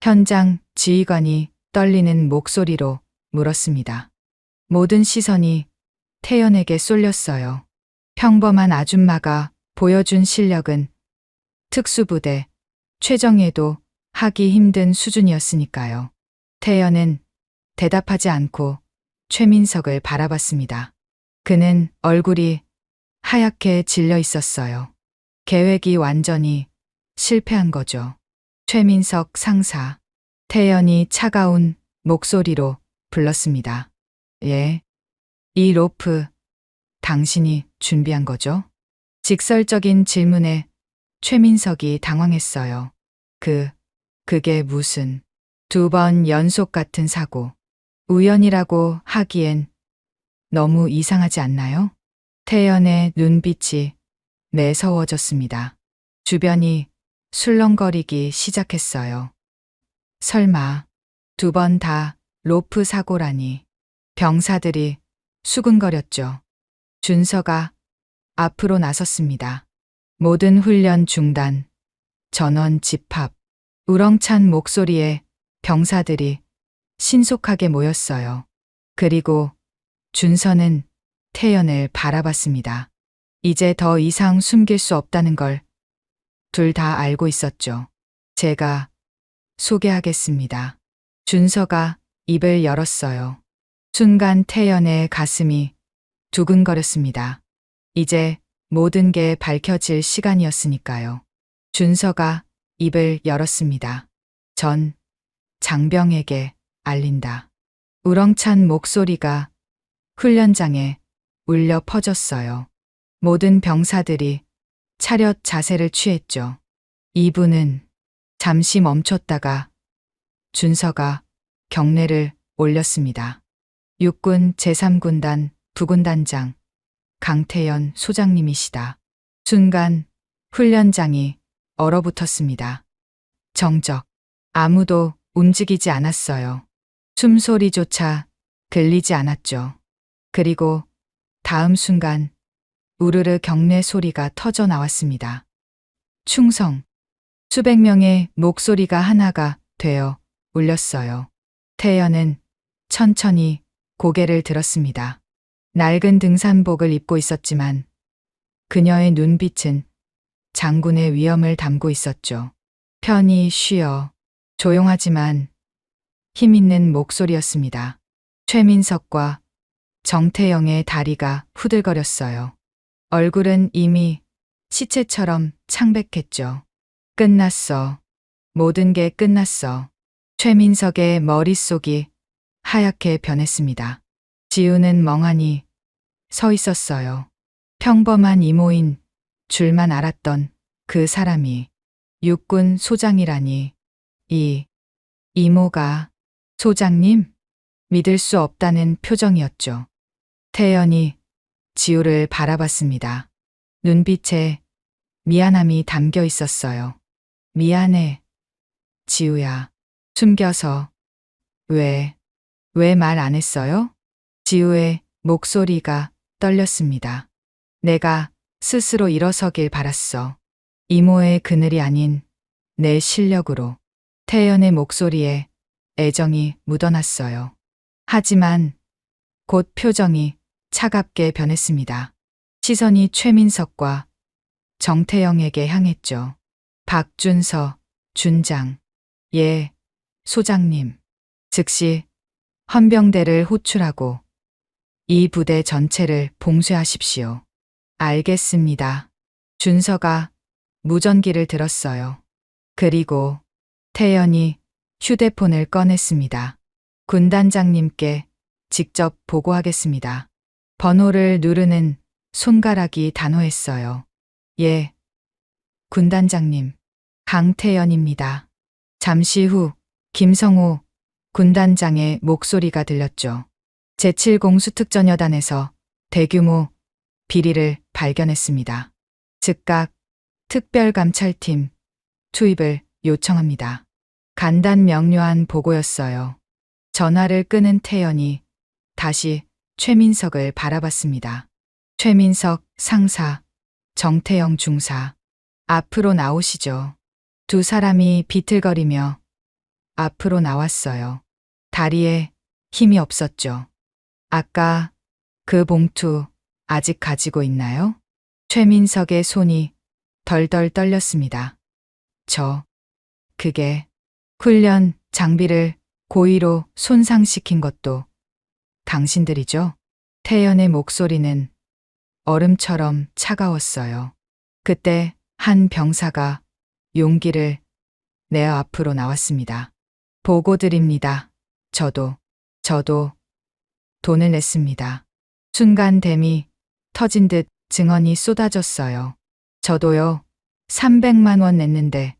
현장 지휘관이 떨리는 목소리로 물었습니다. 모든 시선이 태연에게 쏠렸어요. 평범한 아줌마가 보여준 실력은 특수부대 최정예도 하기 힘든 수준이었으니까요. 태연은 대답하지 않고 최민석을 바라봤습니다. 그는 얼굴이 하얗게 질려 있었어요. 계획이 완전히 실패한 거죠. 최민석 상사. 태연이 차가운 목소리로 불렀습니다. 예. 이 로프, 당신이 준비한 거죠? 직설적인 질문에 최민석이 당황했어요. 그게 무슨 2번 연속 같은 사고. 우연이라고 하기엔 너무 이상하지 않나요? 태연의 눈빛이 매서워졌습니다. 주변이 술렁거리기 시작했어요. 설마 2번 다 로프 사고라니. 병사들이 수근거렸죠. 준서가 앞으로 나섰습니다. 모든 훈련 중단, 전원 집합. 우렁찬 목소리에 병사들이 신속하게 모였어요. 그리고 준서는 태연을 바라봤습니다. 이제 더 이상 숨길 수 없다는 걸 둘 다 알고 있었죠. 제가 소개하겠습니다. 준서가 입을 열었어요. 순간 태연의 가슴이 두근거렸습니다. 이제 모든 게 밝혀질 시간이었으니까요. 준서가 입을 열었습니다. 전 장병에게 알린다. 우렁찬 목소리가 훈련장에 울려 퍼졌어요. 모든 병사들이 차렷 자세를 취했죠. 이분은 잠시 멈췄다가 준서가 경례를 올렸습니다. 육군 제3군단 부군단장 강태연 소장님이시다. 순간 훈련장이 얼어붙었습니다. 정적. 아무도 움직이지 않았어요. 숨소리조차 들리지 않았죠. 그리고 다음 순간 우르르 경례 소리가 터져 나왔습니다. 충성. 수백 명의 목소리가 하나가 되어 울렸어요. 태연은 천천히 고개를 들었습니다. 낡은 등산복을 입고 있었지만 그녀의 눈빛은 장군의 위엄을 담고 있었죠. 편히 쉬어. 조용하지만 힘있는 목소리였습니다. 최민석과 정태영의 다리가 후들거렸어요. 얼굴은 이미 시체처럼 창백했죠. 끝났어. 모든 게 끝났어. 최민석의 머릿속이 하얗게 변했습니다. 지우는 멍하니 서 있었어요. 평범한 이모인 줄만 알았던 그 사람이 육군 소장이라니. 이 이모가 소장님? 믿을 수 없다는 표정이었죠. 태연이 지우를 바라봤습니다. 눈빛에 미안함이 담겨 있었어요. 미안해. 지우야. 숨겨서. 왜 말 안 했어요? 지우의 목소리가 떨렸습니다. 내가 스스로 일어서길 바랐어. 이모의 그늘이 아닌 내 실력으로. 태연의 목소리에 애정이 묻어났어요. 하지만 곧 표정이 차갑게 변했습니다. 시선이 최민석과 정태영에게 향했죠. 박준서, 준장. 예, 소장님. 즉시 헌병대를 호출하고 이 부대 전체를 봉쇄하십시오. 알겠습니다. 준서가 무전기를 들었어요. 그리고 태연이 휴대폰을 꺼냈습니다. 군단장님께 직접 보고하겠습니다. 번호를 누르는 손가락이 단호했어요. 예, 군단장님. 강태연입니다. 잠시 후 김성우 군단장의 목소리가 들렸죠. 제7공수특전여단에서 대규모 비리를 발견했습니다. 즉각 특별감찰팀 투입을 요청합니다. 간단 명료한 보고였어요. 전화를 끄는 태연이 다시 최민석을 바라봤습니다. 최민석 상사, 정태영 중사. 앞으로 나오시죠. 두 사람이 비틀거리며 앞으로 나왔어요. 다리에 힘이 없었죠. 아까 그 봉투 아직 가지고 있나요? 최민석의 손이 덜덜 떨렸습니다. 그게 훈련 장비를 고의로 손상시킨 것도 당신들이죠? 태연의 목소리는 얼음처럼 차가웠어요. 그때 한 병사가 용기를 내어 앞으로 나왔습니다. 보고 드립니다. 저도 돈을 냈습니다. 순간 댐이 터진 듯 증언이 쏟아졌어요. 저도요. 300만 원 냈는데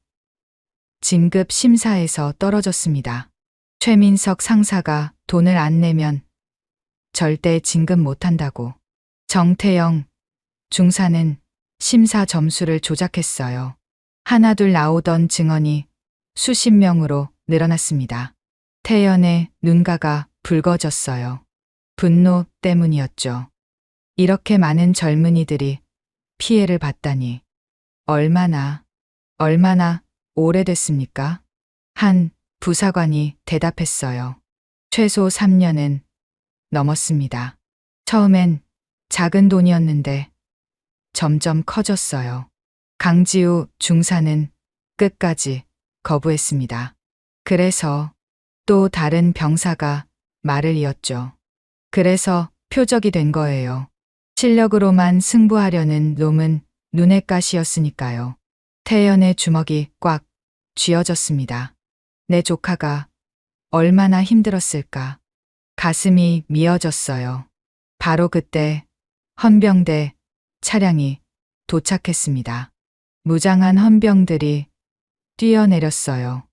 진급 심사에서 떨어졌습니다. 최민석 상사가 돈을 안 내면 절대 진급 못한다고. 정태영 중사는 심사 점수를 조작했어요. 하나둘 나오던 증언이 수십 명으로 늘어났습니다. 태연의 눈가가 붉어졌어요. 분노 때문이었죠. 이렇게 많은 젊은이들이 피해를 봤다니. 얼마나 오래됐습니까? 한 부사관이 대답했어요. 최소 3년은 넘었습니다. 처음엔 작은 돈이었는데 점점 커졌어요. 강지우 중사는 끝까지 거부했습니다. 그래서 또 다른 병사가 말을 이었죠. 그래서 표적이 된 거예요. 실력으로만 승부하려는 놈은 눈의 가시였으니까요. 태연의 주먹이 꽉 쥐어졌습니다. 내 조카가 얼마나 힘들었을까. 가슴이 미어졌어요. 바로 그때 헌병대 차량이 도착했습니다. 무장한 헌병들이 뛰어내렸어요.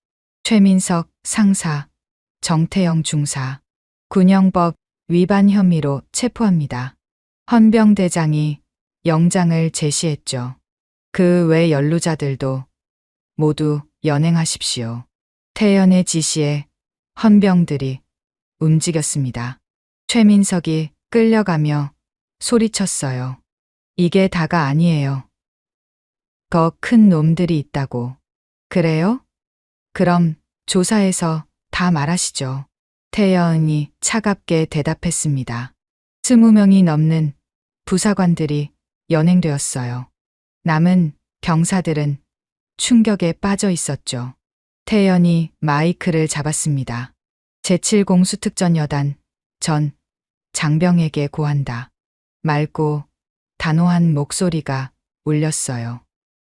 최민석 상사, 정태영 중사, 군형법 위반 혐의로 체포합니다. 헌병대장이 영장을 제시했죠. 그 외 연루자들도 모두 연행하십시오. 태연의 지시에 헌병들이 움직였습니다. 최민석이 끌려가며 소리쳤어요. 이게 다가 아니에요. 더 큰 놈들이 있다고. 그래요? 그럼 조사해서 다 말하시죠. 태연이 차갑게 대답했습니다. 20명이 넘는 부사관들이 연행되었어요. 남은 병사들은 충격에 빠져 있었죠. 태연이 마이크를 잡았습니다. 제7공수특전여단 전 장병에게 고한다. 맑고 단호한 목소리가 울렸어요.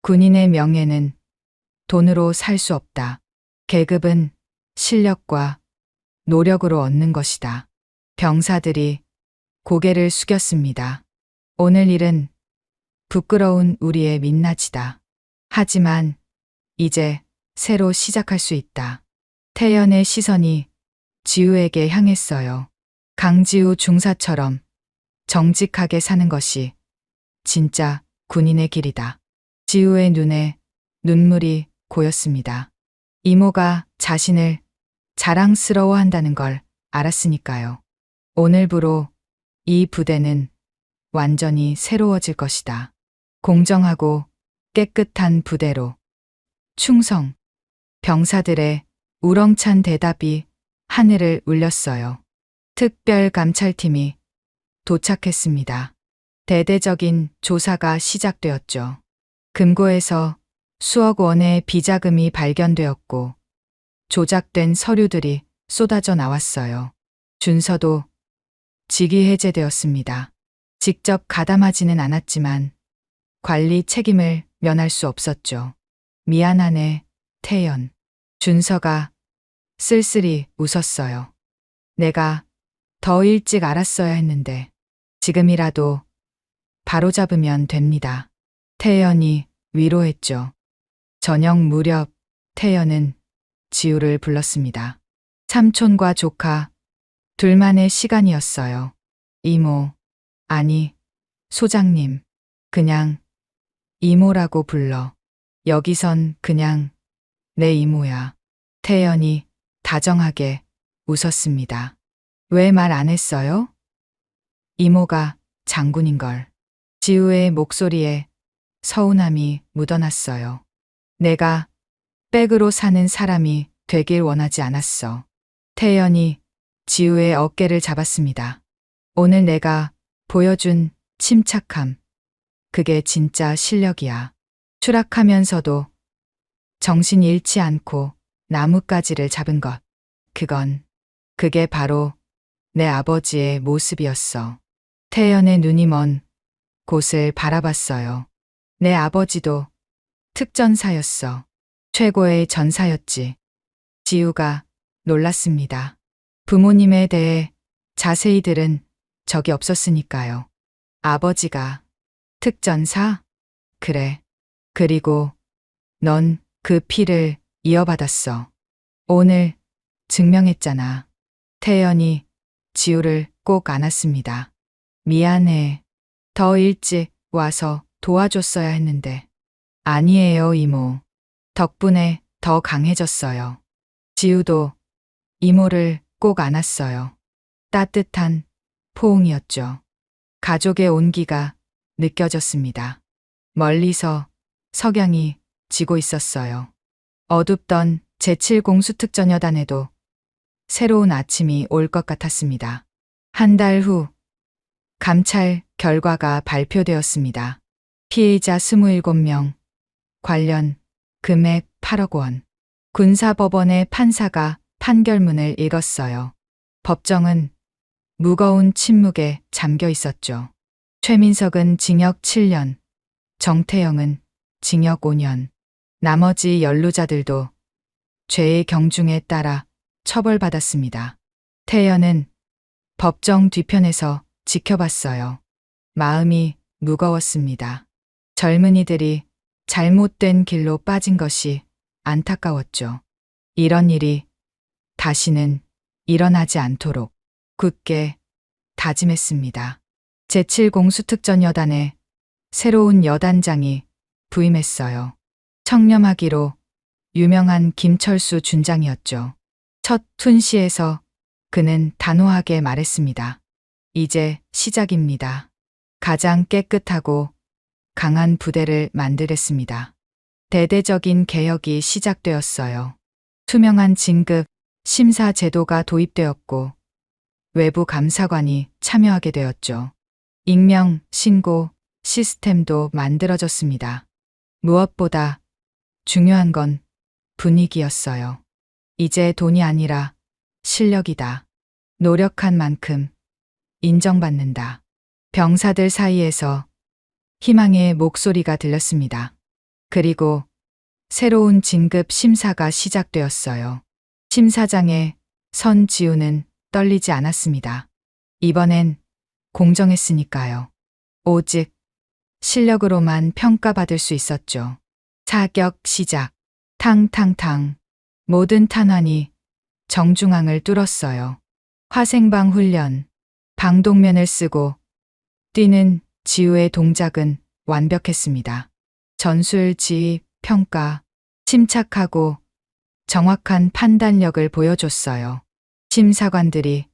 군인의 명예는 돈으로 살 수 없다. 계급은 실력과 노력으로 얻는 것이다. 병사들이 고개를 숙였습니다. 오늘 일은 부끄러운 우리의 민낯이다. 하지만 이제 새로 시작할 수 있다. 태연의 시선이 지우에게 향했어요. 강지우 중사처럼 정직하게 사는 것이 진짜 군인의 길이다. 지우의 눈에 눈물이 고였습니다. 이모가 자신을 자랑스러워한다는 걸 알았으니까요. 오늘부로 이 부대는 완전히 새로워질 것이다. 공정하고 깨끗한 부대로. 충성. 병사들의 우렁찬 대답이 하늘을 울렸어요. 특별감찰팀이 도착했습니다. 대대적인 조사가 시작되었죠. 금고에서 수억 원의 비자금이 발견되었고 조작된 서류들이 쏟아져 나왔어요. 준서도 직위 해제되었습니다. 직접 가담하지는 않았지만 관리 책임을 면할 수 없었죠. 미안하네, 태연. 준서가 쓸쓸히 웃었어요. 내가 더 일찍 알았어야 했는데 지금이라도 바로잡으면 됩니다. 태연이 위로했죠. 저녁 무렵 태연은 지우를 불렀습니다. 삼촌과 조카 둘만의 시간이었어요. 이모, 아니, 소장님, 그냥 이모라고 불러. 여기선 그냥 내 이모야. 태연이 다정하게 웃었습니다. 왜 말 안 했어요? 이모가 장군인걸. 지우의 목소리에 서운함이 묻어났어요. 내가 백으로 사는 사람이 되길 원하지 않았어. 태연이 지우의 어깨를 잡았습니다. 오늘 내가 보여준 침착함, 그게 진짜 실력이야. 추락하면서도 정신 잃지 않고 나뭇가지를 잡은 것. 그게 바로 내 아버지의 모습이었어. 태연의 눈이 먼 곳을 바라봤어요. 내 아버지도 특전사였어. 최고의 전사였지. 지우가 놀랐습니다. 부모님에 대해 자세히 들은 적이 없었으니까요. 아버지가 특전사? 그래. 그리고 넌 그 피를 이어받았어. 오늘 증명했잖아. 태연이 지우를 꼭 안았습니다. 미안해. 더 일찍 와서 도와줬어야 했는데. 아니에요, 이모. 덕분에 더 강해졌어요. 지우도 이모를 꼭 안았어요. 따뜻한 포옹이었죠. 가족의 온기가 느껴졌습니다. 멀리서 석양이 지고 있었어요. 어둡던 제7공수특전여단에도 새로운 아침이 올 것 같았습니다. 한 달 후 감찰 결과가 발표되었습니다. 피해자 27명, 관련 금액 8억 원. 군사법원의 판사가 판결문을 읽었어요. 법정은 무거운 침묵에 잠겨 있었죠. 최민석은 징역 7년, 정태영은 징역 5년. 나머지 연루자들도 죄의 경중에 따라 처벌받았습니다. 태연은 법정 뒤편에서 지켜봤어요. 마음이 무거웠습니다. 젊은이들이 잘못된 길로 빠진 것이 안타까웠죠. 이런 일이 다시는 일어나지 않도록 굳게 다짐했습니다. 제7공수특전여단에 새로운 여단장이 부임했어요. 청렴하기로 유명한 김철수 준장이었죠. 첫 훈시에서 그는 단호하게 말했습니다. 이제 시작입니다. 가장 깨끗하고 강한 부대를 만들겠습니다. 대대적인 개혁이 시작되었어요. 투명한 진급 심사 제도가 도입되었고 외부 감사관이 참여하게 되었죠. 익명 신고 시스템도 만들어졌습니다. 무엇보다 중요한 건 분위기였어요. 이제 돈이 아니라 실력이다. 노력한 만큼 인정받는다. 병사들 사이에서 희망의 목소리가 들렸습니다. 그리고 새로운 진급 심사가 시작되었어요. 심사장에 선 지우는 떨리지 않았습니다. 이번엔 공정했으니까요. 오직 실력으로만 평가받을 수 있었죠. 사격 시작. 탕탕탕. 모든 탄환이 정중앙을 뚫었어요. 화생방 훈련. 방독면을 쓰고 뛰는 지우의 동작은 완벽했습니다. 전술 지휘 평가. 침착하고 정확한 판단력을 보여줬어요. 심사관들이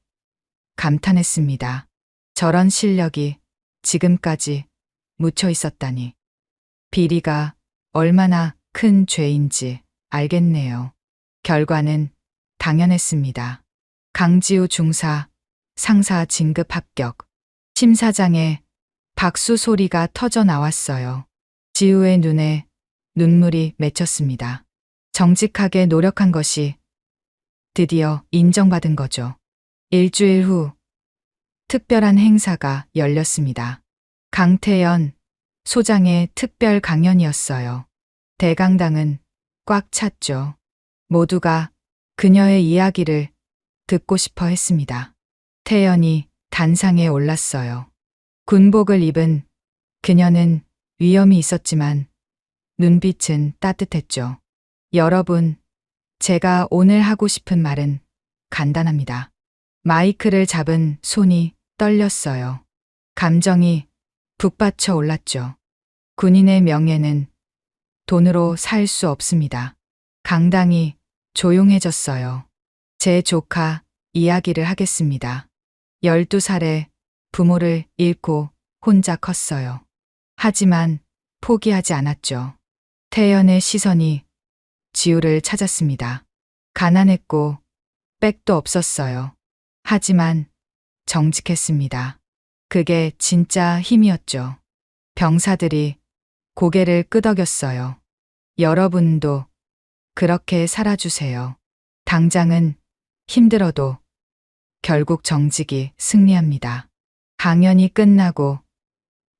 감탄했습니다. 저런 실력이 지금까지 묻혀 있었다니. 비리가 얼마나 큰 죄인지 알겠네요. 결과는 당연했습니다. 강지우 중사, 상사 진급 합격. 심사장에 박수 소리가 터져 나왔어요. 지우의 눈에 눈물이 맺혔습니다. 정직하게 노력한 것이 드디어 인정받은 거죠. 일주일 후 특별한 행사가 열렸습니다. 강태연 소장의 특별 강연이었어요. 대강당은 꽉 찼죠. 모두가 그녀의 이야기를 듣고 싶어 했습니다. 태연이 단상에 올랐어요. 군복을 입은 그녀는 위험이 있었지만 눈빛은 따뜻했죠. 여러분, 제가 오늘 하고 싶은 말은 간단합니다. 마이크를 잡은 손이 떨렸어요. 감정이 북받쳐 올랐죠. 군인의 명예는 돈으로 살 수 없습니다. 강당이 조용해졌어요. 제 조카 이야기를 하겠습니다. 12살에 부모를 잃고 혼자 컸어요. 하지만 포기하지 않았죠. 태연의 시선이 지우를 찾았습니다. 가난했고 백도 없었어요. 하지만 정직했습니다. 그게 진짜 힘이었죠. 병사들이 고개를 끄덕였어요. 여러분도 그렇게 살아주세요. 당장은 힘들어도 결국 정직이 승리합니다. 강연이 끝나고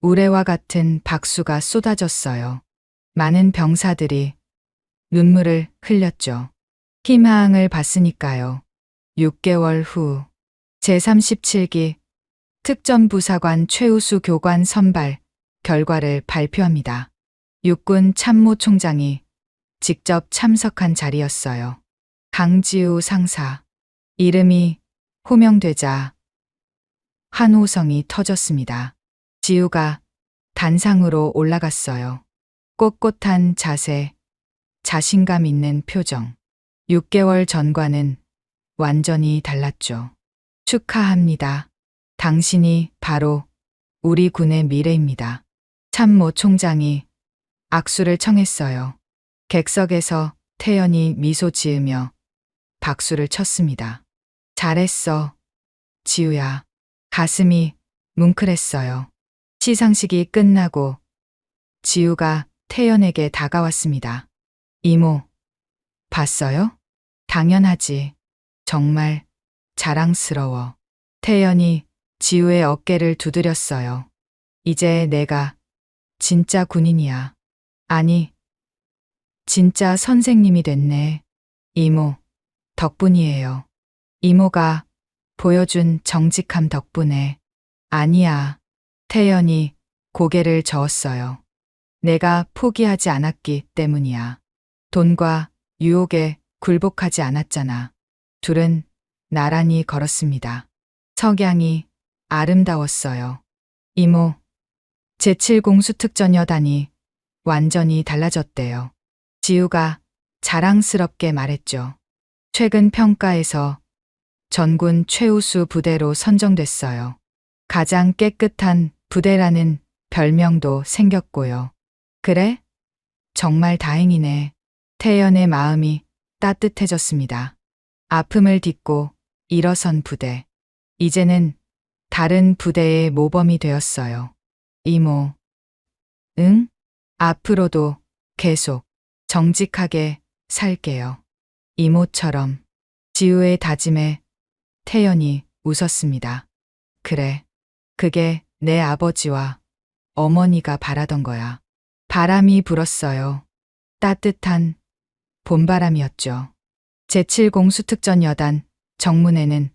우레와 같은 박수가 쏟아졌어요. 많은 병사들이 눈물을 흘렸죠. 희망을 봤으니까요. 6개월 후 제37기 특전부사관 최우수 교관 선발 결과를 발표합니다. 육군 참모총장이 직접 참석한 자리였어요. 강지우 상사. 이름이 호명되자 환호성이 터졌습니다. 지우가 단상으로 올라갔어요. 꼿꼿한 자세, 자신감 있는 표정. 6개월 전과는 완전히 달랐죠. 축하합니다. 당신이 바로 우리 군의 미래입니다. 참모 총장이 악수를 청했어요. 객석에서 태연이 미소 지으며 박수를 쳤습니다. 잘했어, 지우야. 가슴이 뭉클했어요. 시상식이 끝나고 지우가 태연에게 다가왔습니다. 이모, 봤어요? 당연하지. 정말 자랑스러워. 태연이 지우의 어깨를 두드렸어요. 이제 내가 진짜 군인이야. 아니, 진짜 선생님이 됐네. 이모, 덕분이에요. 이모가 보여준 정직함 덕분에. 아니야. 태연이 고개를 저었어요. 내가 포기하지 않았기 때문이야. 돈과 유혹에 굴복하지 않았잖아. 둘은 나란히 걸었습니다. 석양이 아름다웠어요. 이모, 제7공수특전 여단이 완전히 달라졌대요. 지우가 자랑스럽게 말했죠. 최근 평가에서 전군 최우수 부대로 선정됐어요. 가장 깨끗한 부대라는 별명도 생겼고요. 그래? 정말 다행이네. 태연의 마음이 따뜻해졌습니다. 아픔을 딛고 일어선 부대. 이제는 다른 부대의 모범이 되었어요. 이모. 응? 앞으로도 계속 정직하게 살게요. 이모처럼. 지우의 다짐에 태연이 웃었습니다. 그래. 그게 내 아버지와 어머니가 바라던 거야. 바람이 불었어요. 따뜻한 봄바람이었죠. 제7공수특전 여단 정문에는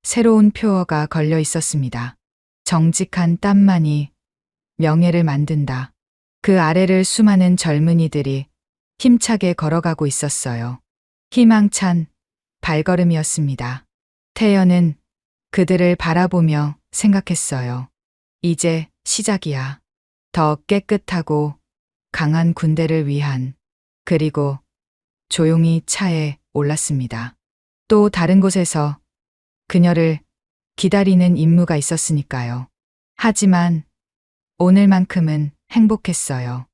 새로운 표어가 걸려 있었습니다. 정직한 땀만이 명예를 만든다. 그 아래를 수많은 젊은이들이 힘차게 걸어가고 있었어요. 희망찬 발걸음이었습니다. 태연은 그들을 바라보며 생각했어요. 이제 시작이야. 더 깨끗하고 강한 군대를 위한. 그리고 조용히 차에 올랐습니다. 또 다른 곳에서 그녀를 기다리는 임무가 있었으니까요. 하지만 오늘만큼은 행복했어요.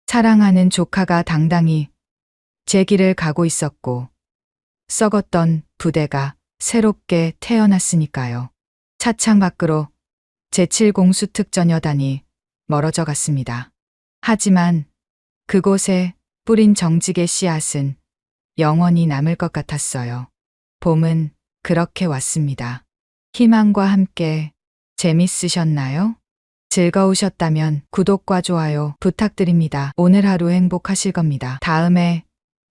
사랑하는 조카가 당당히 제 길을 가고 있었고 썩었던 부대가 새롭게 태어났으니까요. 차창 밖으로 제7공수특전 여단이 멀어져 갔습니다. 하지만 그곳에 뿌린 정직의 씨앗은 영원히 남을 것 같았어요. 봄은 그렇게 왔습니다. 희망과 함께 재밌으셨나요? 즐거우셨다면 구독과 좋아요 부탁드립니다. 오늘 하루 행복하실 겁니다. 다음에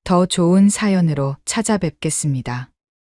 더 좋은 사연으로 찾아뵙겠습니다.